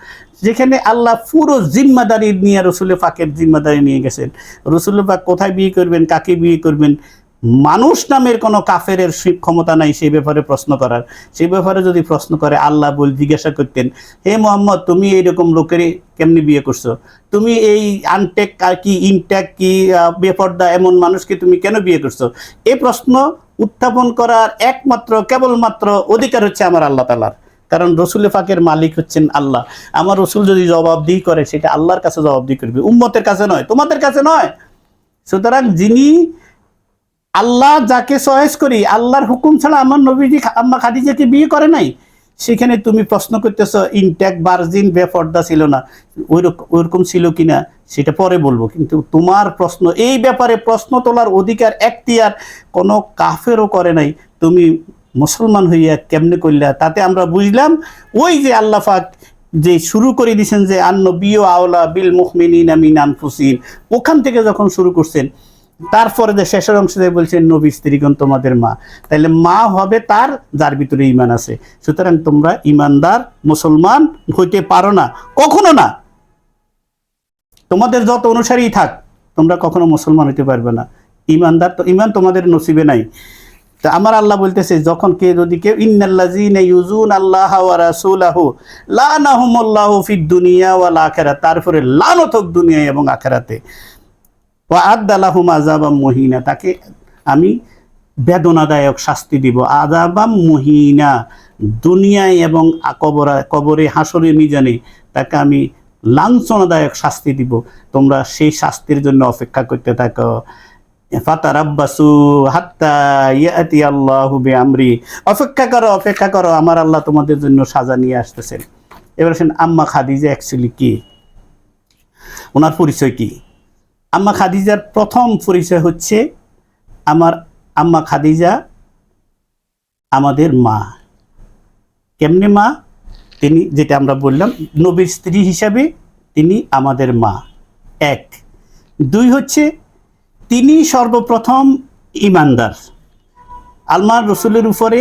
যেখানে আল্লাহ পুরো জিম্মাদারি নিয়ে রসুল পাকের জিম্মাদারি নিয়ে গেছেন। রসুল পাক কোথায় বিয়ে করবেন, কাকে বিয়ে করবেন, মানুষ নামের কোনো কাফের ক্ষমতা নাই সেই ব্যাপারে প্রশ্ন করার। সেই ব্যাপারে যদি প্রশ্ন করে আল্লাহ জিজ্ঞাসা করতেন, হে মোহাম্মদ তুমি এইরকম লোকের কেমনি বিয়ে করছো? তুমি এই আনটেক কি ইনটেক কি বেপর্দা এমন মানুষকে তুমি কেন বিয়ে করছো? এই প্রশ্ন উত্থাপন করার কেবলমাত্র অধিকার হচ্ছে আমার আল্লাহ তাআলার। কারণ রসুল পাকের মালিক হচ্ছেন আল্লাহ। আমার রসুল যদি জবাবদিহি করে সেটা আল্লাহর কাছে জবাবদিহি করবে, উম্মতের কাছে নয়, তোমাদের কাছে নয়। সুতরাং যিনি আল্লাহ যাকে চয়েস করি, আল্লাহর হুকুম ছাড়া আমার নবীজি আম্মা খাদিজাকে বিয়ে করে নাই, সেখানে তুমি প্রশ্ন করতেছ ইনটেক ভার্জিন বেপর্দা ছিল না, ওইরকম ছিল কিনা সেটা পরে বলবো। কিন্তু তোমার প্রশ্ন, এই ব্যাপারে প্রশ্ন তোলার অধিকার এখতিয়ার কোনো কাফেরও করে নাই, তুমি মুসলমান হইয়া কেমনে করলা? তাতে আমরা বুঝলাম ওই যে আল্লাহ পাক যে শুরু করে দিয়েছেন যে আন-নবিয়্যু আওলা বিল মুমিনিনা মিন আনফুসিহিম, ওখান থেকে যখন শুরু করছেন, তারপরে যে শেষের অংশে বলছেন নবী স্ত্রীগণ তোমাদের মা, তাহলে মা হবে তার যার ভিতরে ঈমান আছে। সুতরাং তোমরা ঈমানদার মুসলমান হইতে পারো না, কখনো না। তোমাদের যত অনুসারী থাক তোমরা কখনো মুসলমান হইতে পারবে না। ঈমানদার তো ঈমান তোমাদের নসিবে নাই। তা আমার আল্লাহ বলতেছে যখন যদি কেউ ইন্নাল্লাযীনা ইউযুনাল্লাহা ওয়া রাসূলাহু লা'নাহুমুল্লাহু ফিদ দুনিয়া ওয়াল আখিরাত, তারপরে লানত হোক দুনিয়া এবং আখিরাতে, ওয়া আ'আদ্দা লাহুম আযাবাম মুহিনা, তাকে আমি বেদনাদায়ক শাস্তি দিব। আযাবাম মুহিনা, দুনিয়ায় এবং কবরে হাসরে মিজানে তাকে আমি লাঞ্ছনাদায়ক শাস্তি দিব। তোমরা সেই শাস্তির জন্য অপেক্ষা করতে থাকো। ফাতারাব্বাসু হাত্তা ইয়াতি আল্লাহু বিআমরি, অপেক্ষা করো, আমার আল্লাহ তোমাদের জন্য সাজা নিয়ে আসতেছেন। এবার আসেন আম্মা খাদিজা অ্যাকচুয়ালি কি, ওনার পরিচয় কি? আম্মা খাদিজার প্রথম পরিচয় হচ্ছে, আমার আম্মা খাদিজা আমাদের মা। কেমনে মা? তিনি, যেটা আমরা বললাম, নবীর স্ত্রী হিসাবে তিনি আমাদের মা, এক। দুই হচ্ছে তিনি সর্বপ্রথম ঈমানদার। আল্লাহর রসুলের উপরে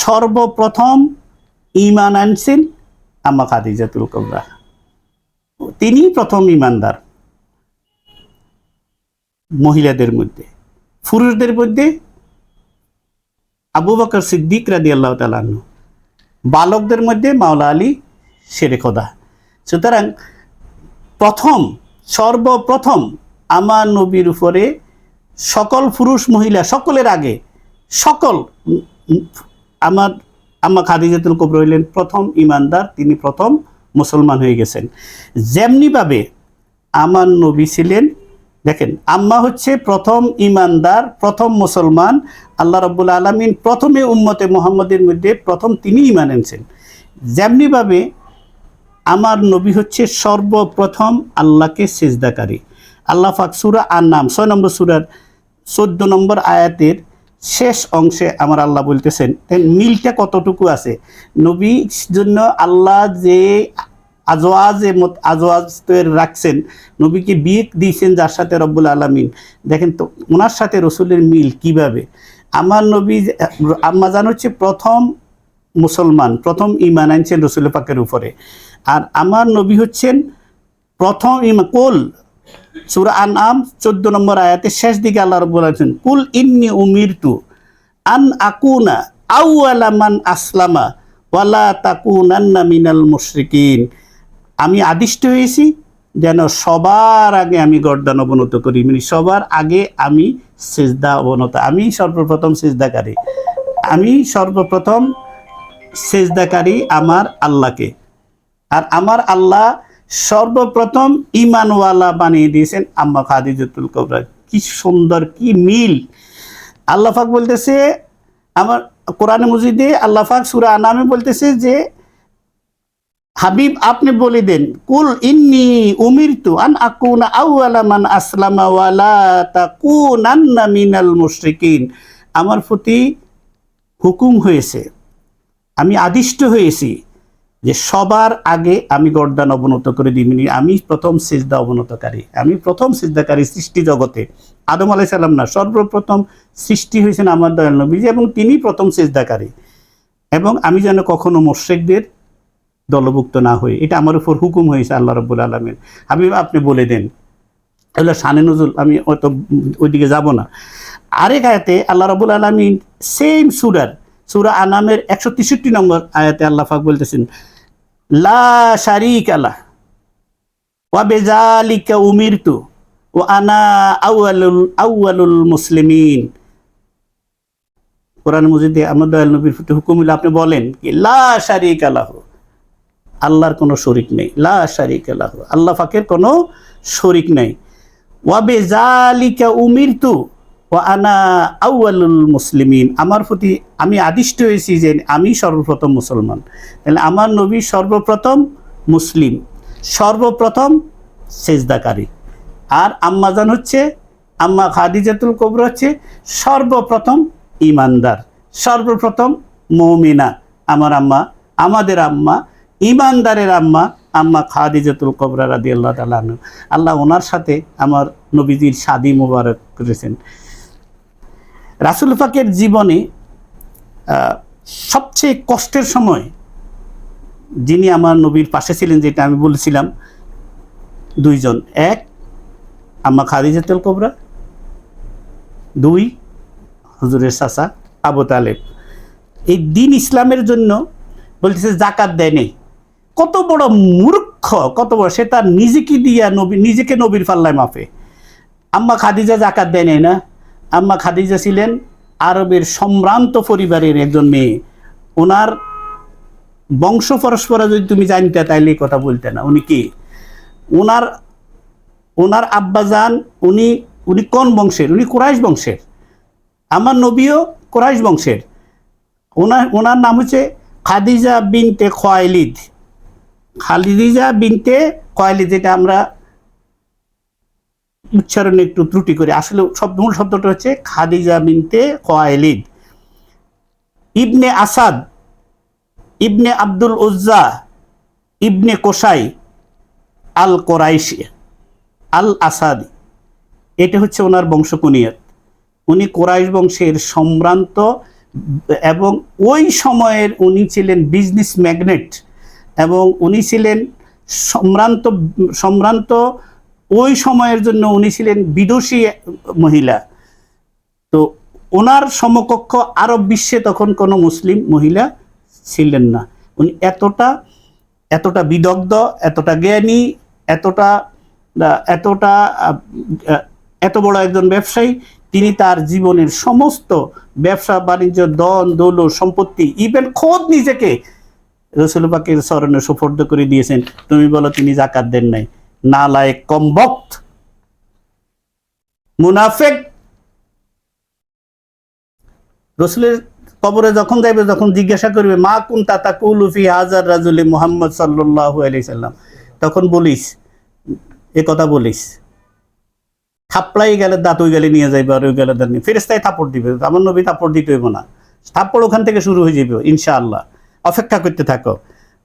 সর্বপ্রথম ঈমান আনছেন আম্মা খাদিজাতুল কুবরা, তিনি প্রথম ঈমানদার মহিলাদের মধ্যে। পুরুষদের মধ্যে আবু বকর সিদ্দিক রাদিয়াল্লাহু তাআলা আনহু, বালকদের মধ্যে মাওলা আলী শেরে খোদা। সুতরাং সর্বপ্রথম আমার নবীর উপরে সকল পুরুষ মহিলা সকলের আগে আমার আম্মা খাদিজাতুল কুবরা হইলেন প্রথম ঈমানদার, তিনি প্রথম মুসলমান হয়ে গেছেন। যেমনিভাবে আমার নবী ছিলেন, দেখেন আম্মা হচ্ছে প্রথম ঈমানদার, প্রথম মুসলমান। আল্লাহ রাব্বুল আলামিন প্রথমে উম্মতে মুহাম্মদের মধ্যে প্রথম তিনি ঈমান এনেছেন। যেমনিভাবে আমার নবী হচ্ছে সর্বপ্রথম আল্লাহকে সিজদাকারী। আল্লাহ পাক সূরা আন-নাম 6 নম্বর সূরার 14 নম্বর আয়াতের শেষ অংশে আমার আল্লাহ বলতেছেন, মিলটা কতটুকু আছে। নবীর জন্য আল্লাহ যে আজওয়াজ তৈরি রাখছেন, নবীকে বিয়ে দিয়েছেন যার সাথে রব্বুল আলামিন, দেখেন তো ওনার সাথে রসুলের মিল কিভাবে। আমার নবী আম্মা জান হচ্ছে প্রথম মুসলমান, প্রথম ঈমান আনছেন রসুল পাকের উপরে। আর আমার নবী হচ্ছেন প্রথম কুল, সূরা আন-নাম 14 নম্বর আয়াতের শেষ দিকে আল্লাহ রাব্বুল আলামিন, কুল ইন্নী উমিরতু আন আকুনা আউওয়ালা মান আসলামা ওয়ালা তাকুনান্না মিনাল মুশরিকিন। আমি আদিষ্ট হয়েছি যেন সবার আগে আমি গর্দান অবনত করি, মানে সবার আগে আমি সিজদা অবনত, আমি সর্বপ্রথম সিজদাকারী, আমি সর্বপ্রথম সিজদাকারী আমার আল্লাহকে। আর আমার আল্লাহ সর্বপ্রথম ঈমানওয়ালা বানিয়ে দিয়েছেন আম্মা খাদিজাতুল কুবরা। কি সুন্দর, কি মিল। আল্লাহ পাক বলতেছে, আমার কোরআনে মজিদে আল্লাহ পাক সূরা আন-নামে বলতেছে যে হাবিব আপনি বলে দেন, কুল ইন্নী উমিরতু আন আকুনা আউওয়ালা মান আসলামা ওয়ালা তাকুনান্না মিনাল মুশরিকিন। আমার প্রতি হুকুম হয়েছে, আমি আদিষ্ট হয়েছি যে সবার আগে আমি গর্দান অবনত করে দিই, মানে আমি প্রথম সিজদা অবনতকারী, আমি প্রথম সিজদাকারী সৃষ্টি জগতে। আদম আলাইহিস সালাম না, সর্বপ্রথম সৃষ্টি হয়েছেন আমার দয়াল নবী, এবং তিনি প্রথম সিজদাকারী। এবং আমি যেন কখনো মুশরিকদের দলভুক্ত না হই, এটা আমার উপর হুকুম হয়েছে আল্লাহ রাব্বুল আলামিন। হাবিব আপনি বলে দেন। এগুলো শানে নজুল, আমি অত ওইদিকে যাব না। আরেক আয়াতে আল্লাহ রাব্বুল আলামিন সেম সূরা আন-নামের 163 নম্বর আয়াতে আল্লাহ পাক বলতেছেন, লা শারীকা লাহ ওয়া বিযালিকা উমিরতু ওয়া আনা আউয়ালুল মুসলিমিন। কোরআন মাজিদে আমার দয়াল নবীর প্রতি হুকুম হলো আপনি বলেন কি, লা শারীকা লাহ, আল্লাহর কোনো শরীক নেই, লা শারীকা লাহ, আল্লাহ পাকের কোনো শরীক নেই। ওয়া বিযালিকা উমিরতু ওয়া আনা আউয়ালুল মুসলিমিন, আমার প্রতি আমি আদিষ্ট হয়েছি যে আমি সর্বপ্রথম মুসলমান। তাহলে আমার নবী সর্বপ্রথম মুসলিম, সর্বপ্রথম সেজদাকারী। আর আম্মাজান হচ্ছে, আম্মা খাদিজাতুল কুবরা হচ্ছে সর্বপ্রথম ঈমানদার, সর্বপ্রথম মুমিনা। আমার আম্মা, আমাদের আম্মা, ঈমানদারের আম্মা, আম্মা খাদিজাতুল কুবরা রাদিয়াল্লাহু তাআলা আনহা। আল্লাহ ওনার সাথে আমার নবীজির শাদী মোবারক করেছেন। রাসূল পাকের জীবনে সবচেয়ে কষ্টের সময় যিনি আমার নবীর পাশে ছিলেন, যেটা আমি বলেছিলাম, দুইজন, এক আম্মা খাদিজাতুল কুবরা, দুই হুজুরের চাচা আবু তালেব। এই দ্বীন ইসলামের জন্য বলতেছে জাকাত দেয় নেই। কত বড় মূর্খ, কত বড়, সে তার নিজেকে নবীর পাল্লায় মাপে। আম্মা খাদিজা জাকাত দেয় নেই না। আম্মা খাদিজা ছিলেন আরবের সম্ভ্রান্ত পরিবারের একজন মেয়ে। ওনার বংশ পরস্পরা যদি তুমি জানতে তাইলে কথা বলতে না। উনি কি, ওনার আব্বাজান, উনি উনি কোন বংশের? উনি কুরাইশ বংশের। আমার নবীও কুরাইশ বংশের। ওনার নাম হচ্ছে খাদিজা বিনতে খোয়াইলিদ। খাদিজা বিনতে খোয়াইলিদ, যেটা আমরা উচ্চারণে একটু ত্রুটি করি, আসলে মূল শব্দটা হচ্ছে খাদিজা বিনতে খোয়াইলিদ। ইবনে আসাদ, ইবনে আব্দুল উজ্জা, ইবনে কোসাই, আল কোরাইশি, আল আসাদি, এটা হচ্ছে ওনার বংশকুনিয়ত। উনি কোরাইশ বংশের সম্ভ্রান্ত, এবং ওই সময়ের উনি ছিলেন বিজনেস ম্যাগনেট, এবং উনি ছিলেন সম্ভ্রান্ত। ওই সময়ের জন্য উনি ছিলেন বিদুষী মহিলা। তো ওনার সমকক্ষ আরব বিশ্বে তখন কোনো মুসলিম মহিলা ছিলেন না। উনি এতটা বিদগ্ধ, এতটা জ্ঞানী, এত বড় একজন ব্যবসায়ী। তিনি তার জীবনের সমস্ত ব্যবসা বাণিজ্য, ধন দৌলত, সম্পত্তি, ইভেন খোদ নিজেকে রাসূল পাকের চরণে সুপর্দ করে দিয়েছেন। তুমি বলো তিনি যাকাত দেন নাই? নালায়েক, কমবক্ত, মুনাফিক। রাসূলের কবরে যখন যাইবে, যখন জিজ্ঞাসা করবে মা কুনতা তাকুলু ফি হাযার রাজুলি মুহাম্মদ সাল্লাল্লাহু আলাইহি সাল্লাম, তখন বলিস, এ কথা বলিস। থাপড়াই গেলে দাঁত ওই গেলে নিয়ে যাইবে, আর ওই গেলে দাঁত নিয়ে ফেরেশতাই থাপড় দিবে। আমার নবী থাপড় দিতে হইব না, থাপড় ওখান থেকে শুরু হয়ে যাবে ইনশাআল্লাহ। অপেক্ষা করতে থাকো।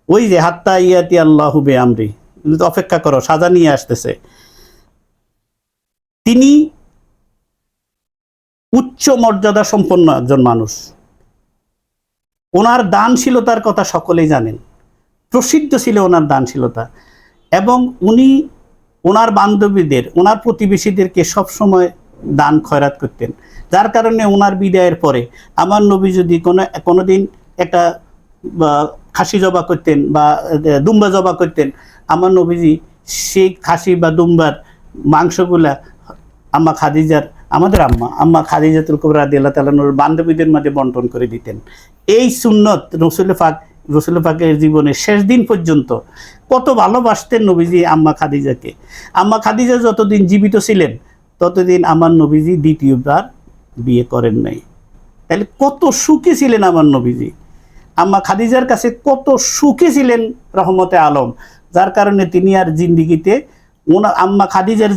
ওই যে হাত্তা ইয়াতি আল্লাহু বিআমরি, অপেক্ষা করো, সাজা নিয়ে আসতেছে। তিনি উচ্চ মর্যাদা সম্পন্ন একজন মানুষ। ওনার দানশীলতার কথা সকলেই জানেন, প্রসিদ্ধ ছিল ওনার দানশীলতা। এবং উনি ওনার বান্ধবীদের, ওনার প্রতিবেশীদেরকে সবসময় দান খয়রাত করতেন। যার কারণে ওনার বিদায়ের পরে আমার নবী যদি কোনোদিন একটা খাসি জবা করতেন বা দুম্বা জবা করতেন, আমার নবীজি সেই খাসি বা দুম্বার মাংসগুলা আম্মা খাদিজার, আমাদের আম্মা খাদিজাতুল কুবরা রাদিয়াল্লাহু তাআলা আনহার বান্ধবীদের মাঝে বন্টন করে দিতেন। এই সুন্নত রসুল পাকের জীবনের শেষ দিন পর্যন্ত কত ভালোবাসতেন নবীজি আম্মা খাদিজাকে। আম্মা খাদিজা যতদিন জীবিত ছিলেন ততদিন আমার নবীজি দ্বিতীয়বার বিয়ে করেন নাই। তাহলে কত সুখী ছিলেন আমার নবীজি, আম্মা খাদিজার কাছে কত সুখী ছিলেন রহমতে আলম। যার কারণে তিনি আর জিন্দিগিতে আম্মা খাদিজার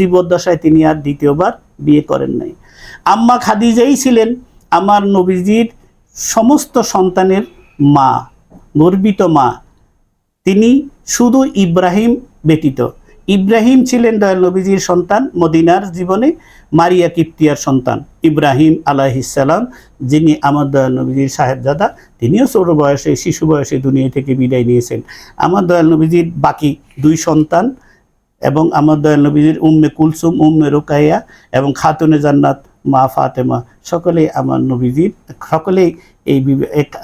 জীবদ্দশায় তিনি আর দ্বিতীয়বার বিয়ে করেন নাই। আম্মা খাদিজাই ছিলেন আমার নবীজির সমস্ত সন্তানের মা, গর্বিত মা। তিনি শুধু ইব্রাহিম ব্যতীত, ইব্রাহিম ছিলেন দয়াল নবীজির সন্তান, মদিনার জীবনে মারিয়া কিপ্তিয়ার সন্তান ইব্রাহিম আলাইহিস সালাম, যিনি আমার দয়াল নবীজির সাহেবজাদা। তিনিও ছোট বয়সে, শিশু বয়সে দুনিয়া থেকে বিদায় নিয়েছেন। আমার দয়াল নবীজির বাকি দুই সন্তান এবং আমার দয়াল নবীজির উম্মে কুলসুম, উম্মে রুকাইয়া এবং খাতুনে জান্নাত মা ফাতেমা, সকলেই আমার নবীজির, সকলেই এই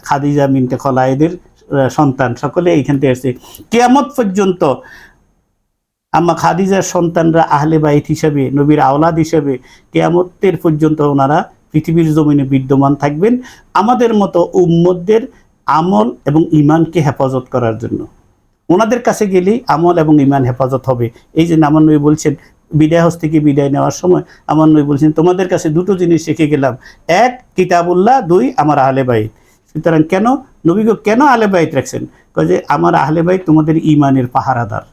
খাদিজা বিনতে খোলায়েদের সন্তান, সকলে এইখান থেকে এসেছে। কিয়ামত পর্যন্ত আম্মা খাদিজার সন্তানরা আহলে বাইত হিসাবে, নবীর আওলাদ হিসাবে কিয়ামতের পর্যন্ত ওনারা পৃথিবীর জমিনে বিদ্যমান থাকবেন, আমাদের মতো উম্মতদের আমল এবং ঈমানকে হেফাজত করার জন্য। ওনাদের কাছে গেলেই আমল এবং ঈমান হেফাজত হবে। এই জন্য আমার নবী বলছেন, বিদায় হস্তে বিদায় নেওয়ার সময় আমার নবী বলছেন, তোমাদের কাছে দুটো জিনিস শিখে গেলাম, এক কিতাবুল্লাহ, দুই আমার আহলে বাইত। সুতরাং কেন নবীকে কেন আহলে বাইত রাখছেন? যে আমার আহলে বাইত তোমাদের ঈমানের পাহারাদার,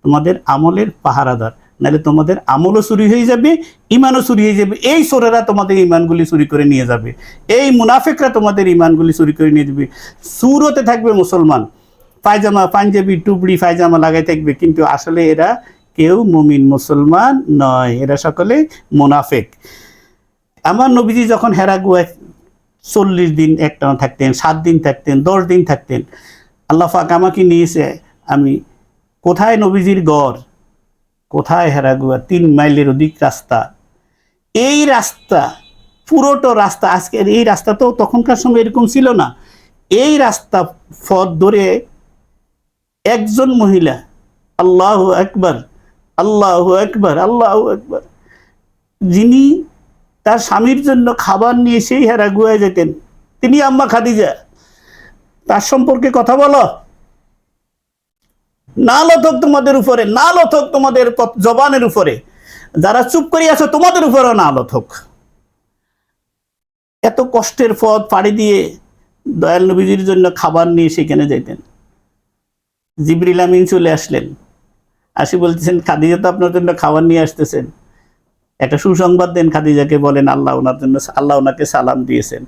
তোমাদের আমলের পাহারাদার, নাহলে তোমাদের আমলও চুরি হয়ে যাবে, ঈমানও চুরি হয়ে যাবে। এই চোরেরা তোমাদের ঈমানগুলি চুরি করে নিয়ে যাবে, এই মুনাফিকরা তোমাদের ঈমানগুলি চুরি করে নিয়ে যাবে। সুরতে থাকবে মুসলমান, পায়জামা, পাঞ্জাবি, টুপড়ি, পায়জামা লাগাই থাকবে, কিন্তু আসলে এরা কেউ মুমিন মুসলমান নয়, এরা সকলে মুনাফিক। আমার নবীজি যখন হেরা গুহায় 40 দিন একটানা থাকতেন, 7 দিন থাকতেন, 10 দিন থাকতেন, আল্লাহ পাক আমাকে নিয়েছে, আমি কোথায় নবীজির গড়, কোথায় হেরা গুহা, 3 মাইলের অধিক রাস্তা। এই রাস্তা, পুরোটো রাস্তা, আজকের এই রাস্তা তো তখনকার সময় এরকম ছিল না। এই রাস্তা পথ ধরে একজন মহিলা আল্লাহু আকবার, আল্লাহু আকবার, আল্লাহু আকবার, যিনি তার স্বামীর জন্য খাবার নিয়ে সেই হেরা গুহায় যেতেন, তিনি আম্মা খাদিজা। তার সম্পর্কে কথা বলো, নালত হোক তোমাদের উপরে, নালত হোক তোমাদের জবানের উপরে। যারা চুপ করে আছো তোমাদের উপরও নালত হোক। এত কষ্টের পথ পাড়ি দিয়ে দয়াল নবীজির জন্য খাবার নিয়ে সেখানে যেতেন। জিবরিল আমিন চলে আসলেন, আসি বলতেছেন খাদিজা তো আপনার জন্য খাবার নিয়ে আসতেছেন, একটা সুসংবাদ দেন খাদিজাকে, বলেন আল্লাহ ওনার জন্য, আল্লাহ ওনাকে সালাম দিয়েছেন।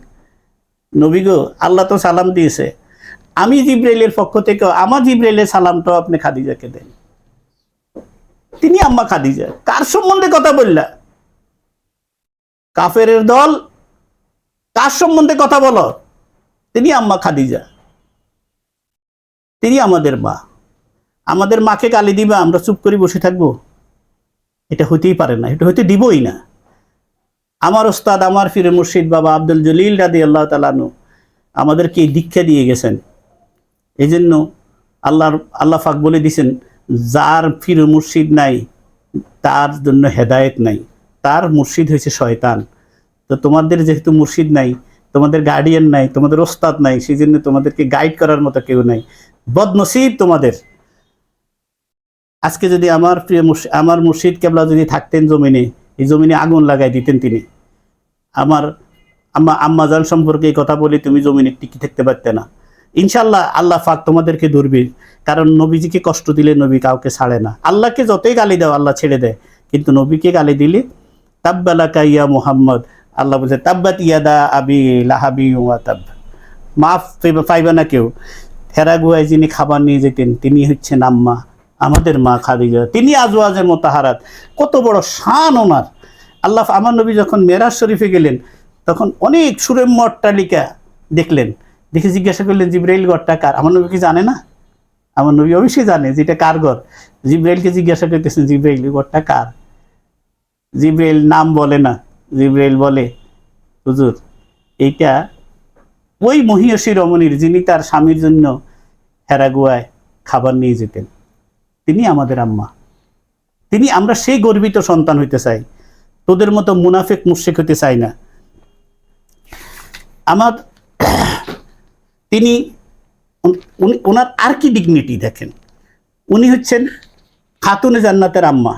নবী গো, আল্লাহ তো সালাম দিয়েছে, আমি জিবরাইলের পক্ষ থেকে আমার জিবরাইলের সালামটাও আপনি খাদিজাকে দেন। তিনি আম্মা খাদিজা। কার সম্বন্ধে কথা বললা? কাফেরের দল, কার সম্বন্ধে কথা বলো? তিনি আম্মা খাদিজা, তিনি আমাদের মা। আমাদের মাকে গালি দিবা, আমরা চুপ করে বসে থাকবো? এটা হতেই পারে না, এটা হতে দিবই না। আমার ওস্তাদ, আমার ফিরে মুর্শিদ বাবা আব্দুল জলিল রাদিয়াল্লাহু তাআলা আনহু আমাদেরকে এই দীক্ষা দিয়ে গেছেন। এই জন্য আল্লাহ পাক বলে দিয়েছেন, যার ফিরে মুর্শিদ নাই তার জন্য হেদায়েত নাই, তার মুর্শিদ হয়েছে শয়তান। তো তোমাদের যেহেতু মুর্শিদ নাই, তোমাদের গার্ডিয়ান নাই, তোমাদের ওস্তাদ নাই, সেই জন্য তোমাদেরকে গাইড করার মতো কেউ নাই। বদনসিব তোমাদের। আজকে যদি আমার মুর্শিদ কেবলা যদি থাকতেন জমিনে, এই জমিনে আগুন লাগাই দিতেন তিনি। আমার আম্মাজান সম্পর্কে এই কথা বলে তুমি জমিনে টিকে থাকতে পারতে না। ইনশাল্লাহ আল্লাহ পাক তোমাদেরকে ধরবে, কারণ নবীজিকে কষ্ট দিলে নবী কাউকে ছাড়ে না। আল্লাহকে যতই গালি দাও আল্লাহ ছেড়ে দেয়, কিন্তু নবীকে গালি দিলে তাব্বালাকা ইয়া মুহাম্মদ, আল্লাহ বলছে তাব্বাত ইয়াদা আবি লাহাবি ওয়া তাব, মাফ পাইবে না কেউ। হেরা গুহায় যিনি খাবার নিয়ে যেতেন তিনি হচ্ছেন আম্মা, আমাদের মা খাদিজা। তিনি আজওয়াজে মোতাহারাত, কত বড় শান ওনার। আল্লাহ, আমার নবী যখন মেরাজ শরীফে গেলেন তখন অনেক সুরম্য অট্টালিকা দেখলেন, দেখে জিজ্ঞাসা করলেন জিবরাইল ঘরটা কার? আমার নবী কি জানে না? আমার নবী অবশ্যই জানে যে এটা কার ঘর। জিবরাইলকে জিজ্ঞাসা করতেছেন, জিবরাইল ঘরটা কার? জিবরাইল নাম বলে না, জিবরাইল বলে হুজুর এইটা ওই মহিয়সী রমণীর যিনি তার স্বামীর জন্য হেরা গুহায় খাবার নিয়ে যেতেন, তিনি আমাদের আম্মা। আমরা সেই গর্বিত সন্তান হইতে চাই, তোদের মতো মুনাফিক মুশরিক হতে চাই না। আমার তিনি ওনার আর কি ডিগনিটি দেখেন, উনি হচ্ছেন খাতুনে জান্নাতের আম্মা,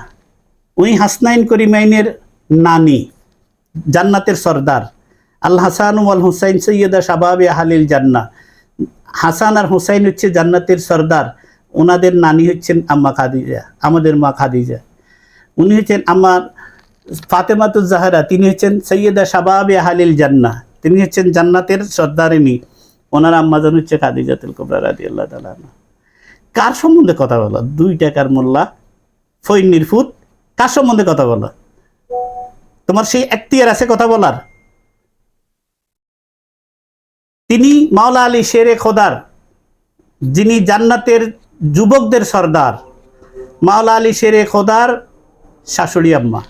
উনি হাসনাইন করিমাইনের নানি, জান্নাতের সর্দার। আল হাসান ওয়াল হুসাইন সৈয়দা শাবাবে আহলিল জান্নাহ। হাসান আর হুসাইন হচ্ছে জান্নাতের সর্দার, ওনাদের নানি হচ্ছেন আম্মা খাদিজা, আমাদের মা খাদিজা। উনি হচ্ছেন আমার ফাতেমাতুজ জাহরা, তিনি হচ্ছেন সৈয়দা শাবাবে আহলিল জান্নাহ, তিনি হচ্ছেন জান্নাতের সর্দারিনী। ওনার আম্মাজান হচ্ছে খাদিজাতুল কুবরা রাদিয়াল্লাহু তাআলা আনহা। কার সম্বন্ধে কথা বলা? 2 টাকার মোল্লা ফইন্নির ফুত, কার সম্বন্ধে কথা বলা? তোমার সেই এখতিয়ার আছে কথা বলার? তিনি মাওলা আলী শেরে খোদার, যিনি জান্নাতের যুবকদের সর্দার, মাওলা আলী শেরে খোদার শাশুড়ি আম্মা,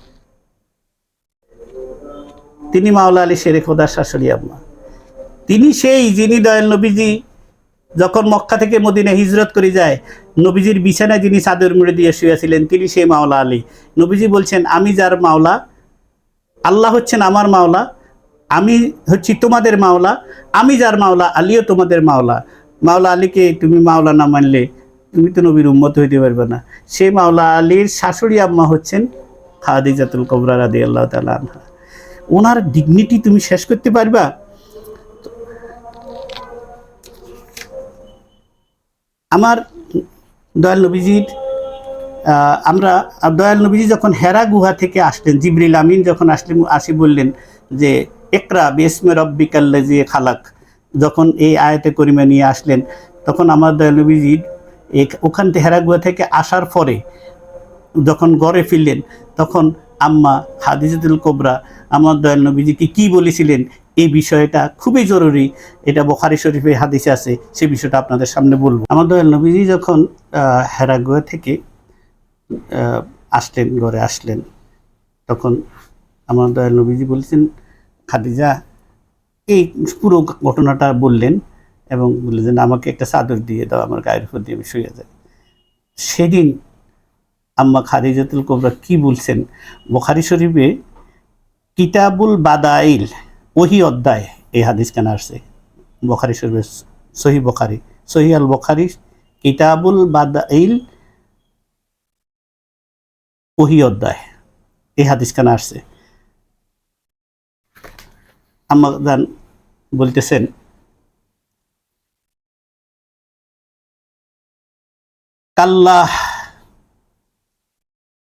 তিনি মাওলা আলী শেরে খোদার শাশুড়ি আম্মা। তিনি সেই যিনি দয়াল নবীজি যখন মক্কা থেকে মদিনা হিজরত করে যায়, নবীজির বিছানায় যিনি চাদর মুড়ে দিয়ে শুয়েছিলেন, তিনি সেই মাওলা আলী। নবীজি বলছেন, আমি যার মাওলা, আল্লাহ হচ্ছেন আমার মাওলা, আমি হচ্ছি তোমাদের মাওলা, আমি যার মাওলা আলীও তোমাদের মাওলা। মাওলা আলীকে তুমি মাওলা না মানলে তুমি তো নবীর উম্মত হইতে পারবে না। সেই মাওলা আলীর শাশুড়ি আম্মা হচ্ছেন খাদিজাতুল কুবরা রাদিয়াল্লাহু তাআলা আনহা। ওনার ডিগনিটি তুমি শেষ করতে পারবা? আমার দয়াল নবীজির আমরা দয়াল নবীজি যখন হেরা গুহা থেকে আসলেন, জিবরিল আমিন যখন আসি বললেন যে ইকরা বিসমি রাব্বিকাল্লাযী খালাক, যখন এই আয়াতে করিমা নিয়ে আসলেন, তখন আমার দয়াল নবীজি ওখান থেকে হেরা গুহা থেকে আসার পরে যখন ঘরে ফিরলেন, তখন আম্মা খাদিজাতুল কুবরা আমার দয়াল নবীজিকে কি বলেছিলেন, এই বিষয়টা খুবই জরুরি। এটা বুখারী শরীফে হাদিসে আছে, সেই বিষয়টা আপনাদের সামনে বলবো। আমার দয়াল নবীজি যখন হেরা গুহা থেকে আসলেন, ঘরে আসলেন, তখন আমার দয়াল নবীজি বলছেন, খাদিজা এই পুরো ঘটনাটা বললেন এবং বললেন আমাকে একটা চাদর দিয়ে দাও, আমার গায়ের উপর দিয়ে আমি শুয়ে যাই। সেদিন আম্মা খাদিজাতুল কুবরা কি বলছেন, বুখারী শরীফে কিতাবুল বাদাইল ওহি অধ্যায় এই হাদিস কেন আসছে। বুখারী শরীফে সহিহ বুখারী, সহিহ আল বুখারী কিতাবুল বাদাইল ওহি অধ্যায়, এই হাদিসখানা আসছে। আম্মা জান বলতেছেন, কাল্লাহ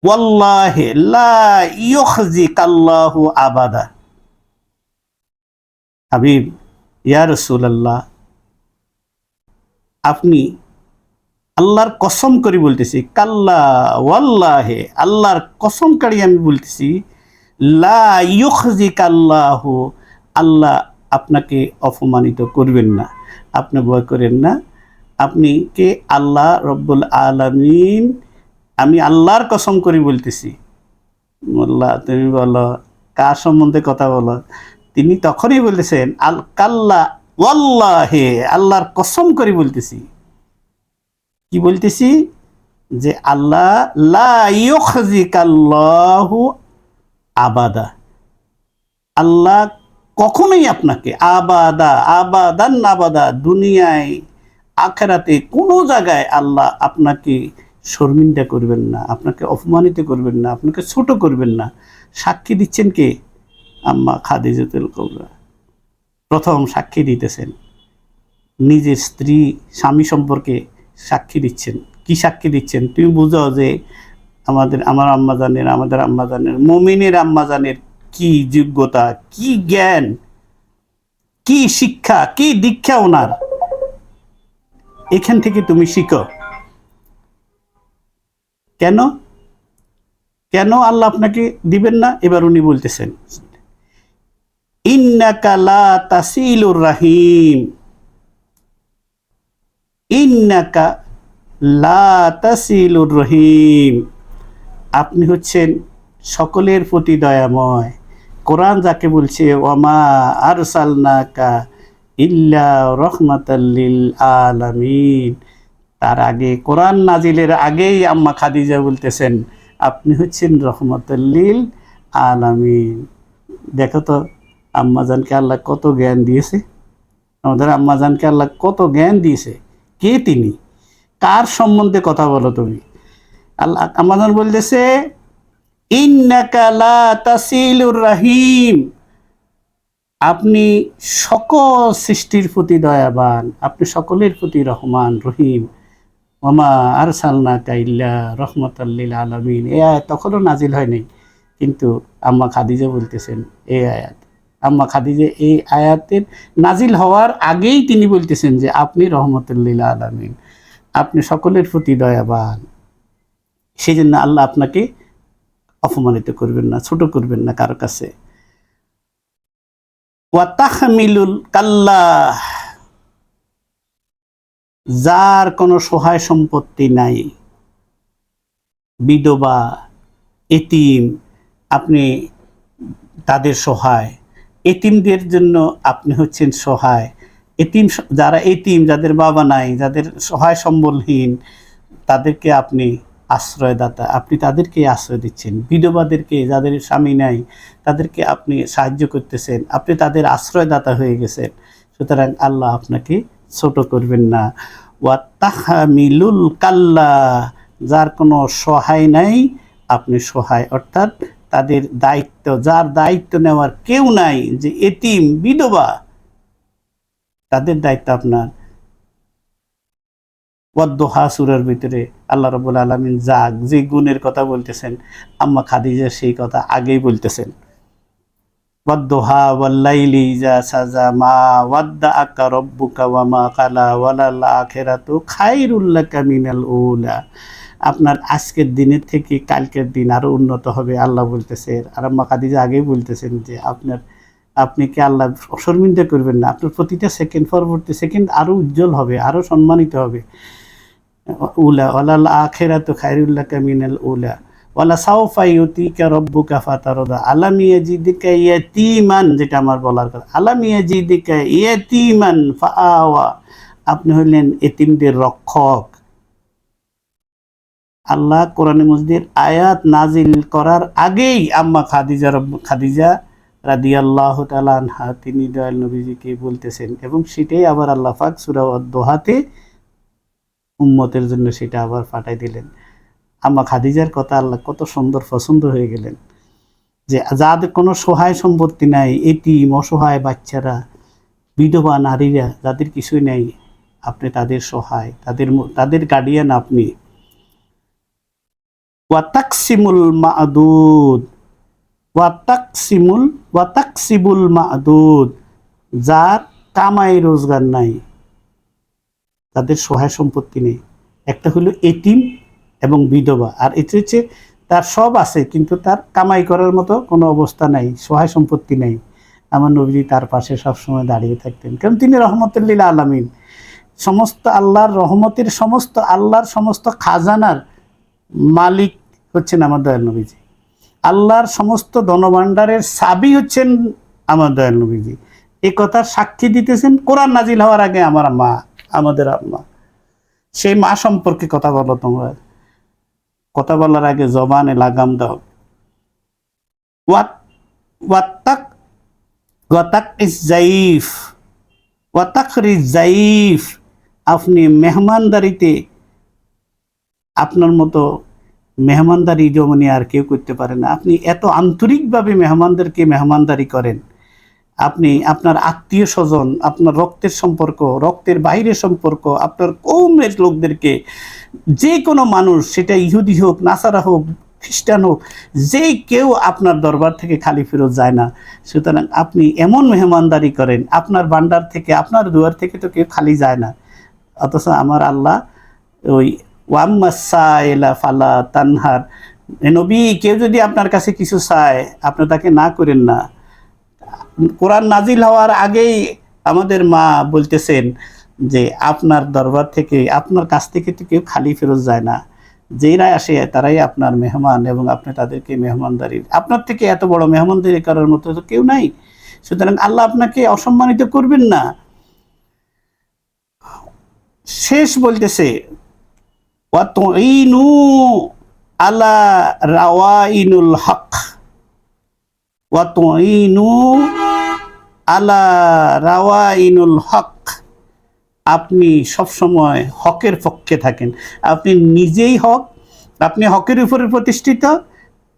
ওয়াল্লাহি লা ইউখজিকাল্লাহু আবাদা। হাবিব, ইয়া রাসূলুল্লাহ, আপনি আল্লাহর কসম করে বলতেছি, কাল্লা ওয়াল্লাহি, আল্লাহর কসম করে আমি বলতেছি, লা ইউখজিকাল্লাহু, আল্লাহ আপনাকে অপমানিত করবেন না, আপনি ভয় করেন না। আপনি কে? আল্লাহ রব্বুল আলামিন। আমি আল্লাহর কসম করে বলতেছি। মোল্লা, তুমি বলো কার সম্বন্ধে কথা বলো? তিনি তখনই বলতেছেন, আল কাল্লা ওয়াল্লাহি, আল্লাহর কসম করে বলতেছি। কি বলতেছি? যে আল্লাহ লা ইউখজিকাল্লাহু আবাদা, আল্লাহ কখনোই আপনাকে আবাদা, আবাদান আবাদা, দুনিয়ায় আখেরাতে কোনো জায়গায় আল্লাহ আপনাকে শর্মিন্দা করবেন না, আপনাকে অপমানিত করবেন না, আপনাকে ছোট করবেন না। সাক্ষী দিচ্ছেন কে? আম্মা খাদিজাতুল কুবরা প্রথম সাক্ষী দিতেছেন। নিজের স্ত্রী স্বামী সম্পর্কে সাক্ষী দিচ্ছেন। কি সাক্ষী দিচ্ছেন? তুমি বুঝো যে আমাদের আম্মা জানের মুমিনের আম্মা জানের কি যোগ্যতা, কি জ্ঞান, কি শিক্ষা, কি দীক্ষা ওনার। এখান থেকে তুমি শিখো। কেন কেন আল্লাহ আপনাকে দিবেন না? এবার উনি বলতেছেন, ইন্নাকা লা তাসিলুর রাহিম, ইন্নাকা লা তাসিলুর রহিম, আপনি হচ্ছেন সকলের প্রতি দয়াময়। কোরআন যাকে বলছে ওয়ামা আরসালনাকা ইল্লা রাহমাতাল লিল আলামিন, তার আগে কোরআন নাজিলের আগেই আম্মা খাদিজা বলতেছেন আপনি হচ্ছেন রহমাতুল লিল আলামিন। দেখো তো আম্মাজানকে আল্লাহ কত জ্ঞান দিয়েছে, আমাদের আম্মাজানকে আল্লাহ কত জ্ঞান দিয়েছে। কে তিনি? কার সম্বন্ধে কথা বলো তুমি? আল্লাহ আম্মাজান বলতেছে ইন্নাকা লা তাসিলুর রাহিম, আপনি সকল সৃষ্টির প্রতি দয়াবান, আপনি সকলের প্রতি রহমান রহিম। ওয়ামা আরসালনাকা ইল্লা রাহমাতাল লিল আলামিন, এই আয়াত তখনও নাজিল হয়নি, কিন্তু আম্মা খাদিজা বলতেছেন এই আয়াত। আম্মা খাদিজা এই আয়াতের নাজিল হওয়ার আগেই তিনি বলতেছেন যে আপনি রহমাতুল লিল আলামিন, আপনি সকলের প্রতি দয়াবান। সেই জন্য আল্লাহ আপনাকে অপমানিত করবেন না, ছোট করবেন না কারো কাছে। ওয়া তাহমিলুল কাল্লাহ, যার কোনো সহায় সম্পত্তি নাই, বিধবা, এতিম, আপনি তাদের সহায়। এতিমদের জন্য আপনি হচ্ছেন সহায়। এতিম যারা এতিম, যাদের বাবা নাই, যাদের সহায় সম্বলহীন, তাদেরকে আপনি আশ্রয়দাতা, আপনি তাদেরকে আশ্রয় দিচ্ছেন। বিধবাদেরকে, যাদের স্বামী নাই, তাদেরকে আপনি সাহায্য করতেছেন, আপনি তাদের আশ্রয়দাতা হয়ে গেছেন। সুতরাং আল্লাহ আপনাকে ছোট করবেন না। ওয়া তাহমিলুল কাল্লা, যার কোনো সহায় নাই আপনি সহায়, অর্থাৎ তাদের দায়িত্ব, যার দায়িত্ব নেওয়ার কেউ নাই, যে এতিম বিধবা, তাদের দায়িত্ব আপনার। ওয়াদ্দোহা সূরার ভিতরে আল্লাহ রাব্বুল আলামিন যে গুণের কথা বলতেছেন, আম্মা খাদিজা সেই কথা আগেই বলতেছেন। ওয়াদ্দোহা ওয়াল্লাইলি ইযা সাজা মা ওয়াদ্দাআকা রাব্বুকা ওয়া মা কালা ওয়ালাল আখিরাতু খায়রুল লাকা মিনাল উলা, আপনার আজকের দিনের থেকে কালকের দিন আরো উন্নত হবে আল্লাহ বলতেছে। আর আম্মা খাদিজা আগেই বলতেছেন যে আপনি কি আল্লাহ শর্মিন্দা করবেন না, আপনার প্রতিটা সেকেন্ড, পরবর্তী সেকেন্ড আরো উজ্জ্বল হবে, আরো সম্মানিত হবে। উলা ওয়ালাল আখিরাতু খায়রুল লাকা মিনাল উলা ওয়ালা সাওফা ইউতিকা রাব্বুকা ফাতারদা আলাম ইয়াজিদিকা ইয়াতীমান, যেটা আমার বলার কথা, আলাম ইয়াজিদিকা ইয়াতীমান ফাআওয়া, আপনি হলেন এতিমদের রক্ষক। আল্লাহ কোরআনে মজিদের আয়াত নাজিল করার আগেই আম্মা খাদিজা রাদিয়াল্লাহু তাআলা আনহা তিনি দয়াল নবীজিকে বলতেছেন, এবং সেটাই আবার আল্লাহ পাক সূরা আদ-দোহাতে উম্মতের জন্য সেটা আবার পাঠাই দিলেন। আম্মা খাদিজার কথা আল্লাহ কত সুন্দর পছন্দ হয়ে গেলেন। যে যাদের কোনো সহায় সম্পত্তি নাই, এতিম অসহায় বাচ্চারা, বিধবা নারীরা, যাদের কিছুই নেই, আপনি তাদের সহায়, তাদের গার্ডিয়ান আপনি। ওয়াতাকসিমুল মা'দুদ, ওয়াতাকসিবুল মা'দুদ, যার কামাই রোজগার নাই, তাদের সহায় সম্পত্তি নেই। একটা হলো এতিম এবং বিধবা, আর এটা হচ্ছে তার সব আছে কিন্তু তার কামাই করার মতো কোনো অবস্থা নাই, সহায় সম্পত্তি নেই। আমার নবীজি তার পাশে সবসময় দাঁড়িয়ে থাকতেন, কারণ তিনি রহমতুল লিল আলামিন, সমস্ত আল্লাহর রহমতের, সমস্ত আল্লাহর সমস্ত খাজানার মালিক হচ্ছেন আমার দয়াল নবীজি। আল্লাহর সমস্ত ধনভাণ্ডারের চাবি হচ্ছেন আমার দয়াল নবীজি। এই কথার সাক্ষী দিতেছেন কোরআন নাজিল হওয়ার আগে আমার মা, আমাদের আম্মা। সেই মা সম্পর্কে কথা বলো তোমরা, কথা বলার আগে জবানে লাগাম দাও। আপনি মেহমানদারিতে আপনার মতো মেহমানদারি যেমনি আর কেউ করতে পারে না। আপনি এত আন্তরিকভাবে মেহমানদেরকে মেহমানদারি করেন। আপনি আপনার আত্মীয় স্বজন, আপনার রক্তের সম্পর্ক, রক্তের বাইরের সম্পর্ক, আপনার কৌমের লোকদেরকে, যে কোনো মানুষ, সেটা ইহুদি হোক, নাসারা হোক, খ্রিস্টান হোক, যে কেউ আপনার দরবার থেকে খালি ফেরত যায় না। সুতরাং আপনি এমন মেহমানদারি করেন, আপনার ভান্ডার থেকে, আপনার দুয়ার থেকে তো কেউ খালি যায় না। অথচ আমার আল্লাহ ওই ওয়াম্মাসাইলা ফালা তানহার, নবী, কেউ যদি আপনার কাছে কিছু চায় আপনি তাকে না করেন না। কোরআন নাজিল হওয়ার আগেই আমাদের মা বলতেছেন যে আপনার দরবার থেকে, আপনার কাছ থেকে তো কেউ খালি ফেরত যায় না, যেইরা আসে তারাই আপনার মেহমান, এবং আপনি তাদেরকে মেহমানদারি, আপনার থেকে এত বড় মেহমানদারি করার মতো তো কেউ নাই। সুতরাং আল্লাহ আপনাকে অসম্মানিত করবেন না। শেষ বলতেছে ওয়াতুইনু আলা রাওয়াইনুল হক, ওয়াতুইনু আলা রাওয়াইনুল হক, আপনি সবসময় হকের পক্ষে থাকেন। আপনি নিজেই হক, আপনি হকের উপরে প্রতিষ্ঠিত,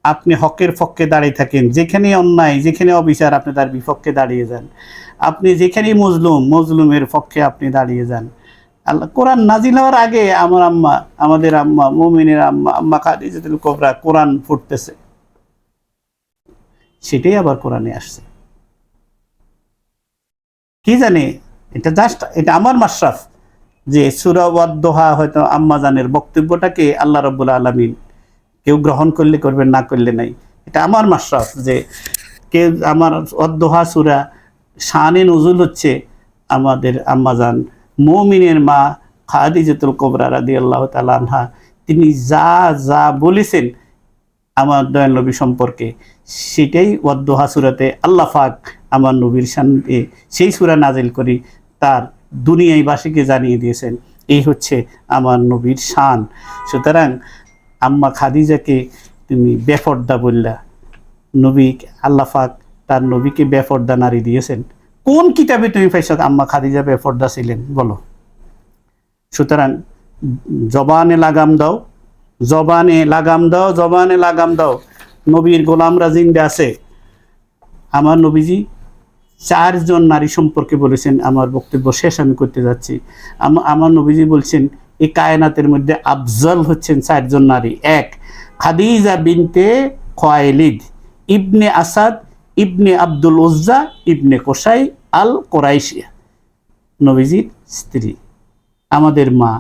আপনি হকের পক্ষে দাঁড়িয়ে থাকেন। যেখানে অন্যায়, যেখানে অবিচার, আপনি তার বিপক্ষে দাঁড়িয়ে যান। আপনি যেখানে মজলুমের পক্ষে আপনি দাঁড়িয়ে যান। আল্লাহ কোরআন নাজিল হওয়ার আগে আমার আম্মা, আমাদের আম্মা, মুমিনের আম্মা, আম্মা খাদিজাতুল কুবরা কোরআন পড়তেছে, সেটাই আবার কোরআনে আসছে। কি জানে, এটা জাস্ট, এটা আমার মাশরাফ যে সূরা ওয়াদ-দোহা হয়তো আম্মাজানের বক্তব্যটাকে আল্লাহ রাব্বুল আলামিন কেউ গ্রহণ করলে করবেন, না করলে নাই। এটা আমার মাশরাফ যে কেউ, আমার ওয়াদ-দোহা সূরা শানে নজুল হচ্ছে আমাদের আম্মাজান মুমিনের মা খাদিজাতুল কুবরা রাদিয়াল্লাহু তাআলা আনহা। তিনি যা যা বলেছেন আমার দয়াল নবী সম্পর্কে, সেটাই ওয়াদ-দোহা সূরাতে আল্লাহ পাক আমার নবীর সামনে সেই সূরা নাজিল করি তার দুনিয়াবাসীকে জানিয়ে দিয়েছেন। এই হচ্ছে আমার নবীর শান। সুতরাং আম্মা খাদিজাকে তুমি বেপর্দা বললা, নবী, আল্লাহ পাক তার নবীকে বেপর্দা নারী দিয়েছেন। কোন কিতাবে তুমি পাইছো আম্মা খাদিজা বেপর্দা ছিলেন, বলো? সুতরাং জবানে লাগাম দাও, জবানে লাগাম দাও, জবানে লাগাম দাও। নবীর গোলামরা জিন্দা আছে। আমার নবীজি 4 জন নারী সম্পর্কে বলেছেন। আমার বক্তব্য শেষ আমি করতে যাচ্ছি। আমার নবীজি বলছেন এই কায়নাতের মধ্যে আফজল হচ্ছেন 4 জন নারী। 1 খাদিজা বিনতে খুয়াইলিদ ইবনে আসাদ ইবনে আব্দুল উজ্জা ইবনে কোসাই আল কোরাইশিয়া, নবীজির স্ত্রী, আমাদের মা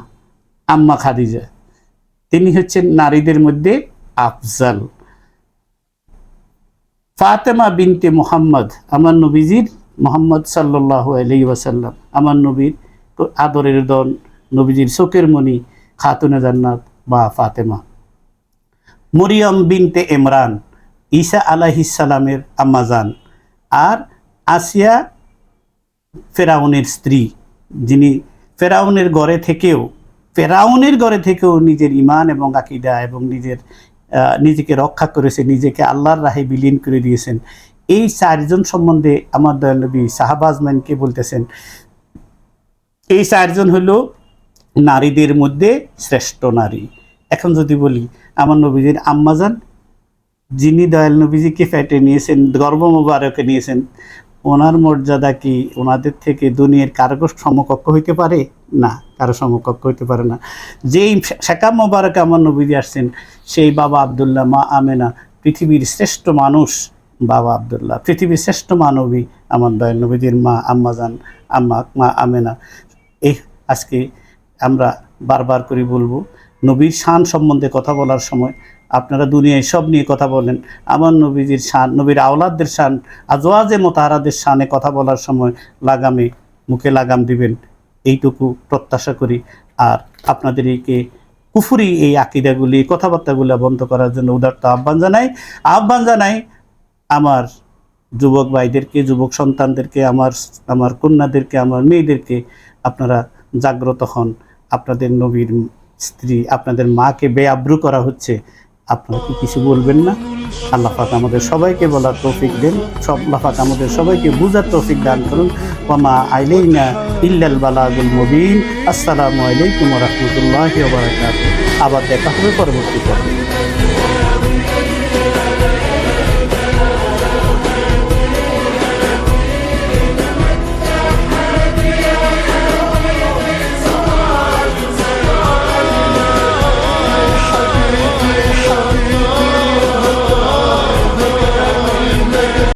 আম্মা খাদিজা। তিনি হচ্ছেন নারীদের মধ্যে আফজল। ফাতেমা বিনতে মুহাম্মদ, আমার নবীজির, মুহাম্মদ সাল্লাল্লাহু আলাইহি ওয়াসাল্লাম, আমার নবীর আদরের দন, নবীজির চোখের মণি, খাতুনে জান্নাত বা ফাতেমা। মরিয়ম বিনতে ইমরান, ঈসা আলাইহিস সালামের আম্মাজান। আর আসিয়া ফেরাউনের স্ত্রী, যিনি ফেরাউনের ঘরে থেকেও নিজের ঈমান এবং আকীদা এবং নিজেকে রক্ষা করেছে, নিজেকে আল্লাহর রাহে বিলীন করে দিয়েছেন। এই 4 জন সম্বন্ধে আমার দয়াল নবী সাহাবাজমানকে বলতেছেন, এই 4 জন হলো নারীদের মধ্যে শ্রেষ্ঠ নারী। এখন যদি বলি আমার নবীজির আম্মাজান যিনি দয়াল নবীজিকে ফেটে নিয়েছেন, গর্ভ মোবারকে নিয়েছেন, ওনার মর্যাদা কি ওনাদের থেকে দুনিয়ার কারো সমকক্ষ হইতে পারে? না, কারো সমকক্ষ হইতে পারে না। যেই শেখা মোবারকে আমার নবীজি আসছেন, সেই বাবা আব্দুল্লাহ, মা আমেনা, পৃথিবীর শ্রেষ্ঠ মানুষ বাবা আব্দুল্লাহ, পৃথিবীর শ্রেষ্ঠ মানবী আমার দয়াল নবীজির মা আম্মাজান, মা আমেনা। এই আজকে আমরা বারবার করে বলবো, নবীর শান সম্বন্ধে কথা বলার সময় আপনারা দুনিয়ায় সব নিয়ে কথা বলেন, আমার নবীজির শান, নবীর আওলাদদের শান, আজওয়াজে মোতাহারাদের শানে কথা বলার সময় লাগামে মুখে লাগাম দিবেন, এইটুকু প্রত্যাশা করি। আর আপনাদের কুফুরি এই আকিদাগুলি, কথাবার্তাগুলো বন্ধ করার জন্য উদারত আহ্বান জানাই আমার যুবক ভাইদেরকে, যুবক সন্তানদেরকে, আমার কন্যাদেরকে, আমার মেয়েদেরকে। আপনারা জাগ্রত হন। আপনাদের নবীর স্ত্রী, আপনাদের মাকে বেআব্রু করা হচ্ছে, আপনারা কি কিছু বলবেন না? আল্লাহ পাক আমাদের সবাইকে বলার তৌফিক দেন, আল্লাহ পাক আমাদের সবাইকে বুঝার তৌফিক দান করুন। ওয়া আলাইনা ইল্লাল বালাগুল মুবিন। আসসালামু আলাইকুম ওয়া রাহমাতুল্লাহি ওয়া বারাকাতুহু। আবার দেখা হবে পরবর্তী পর্বে।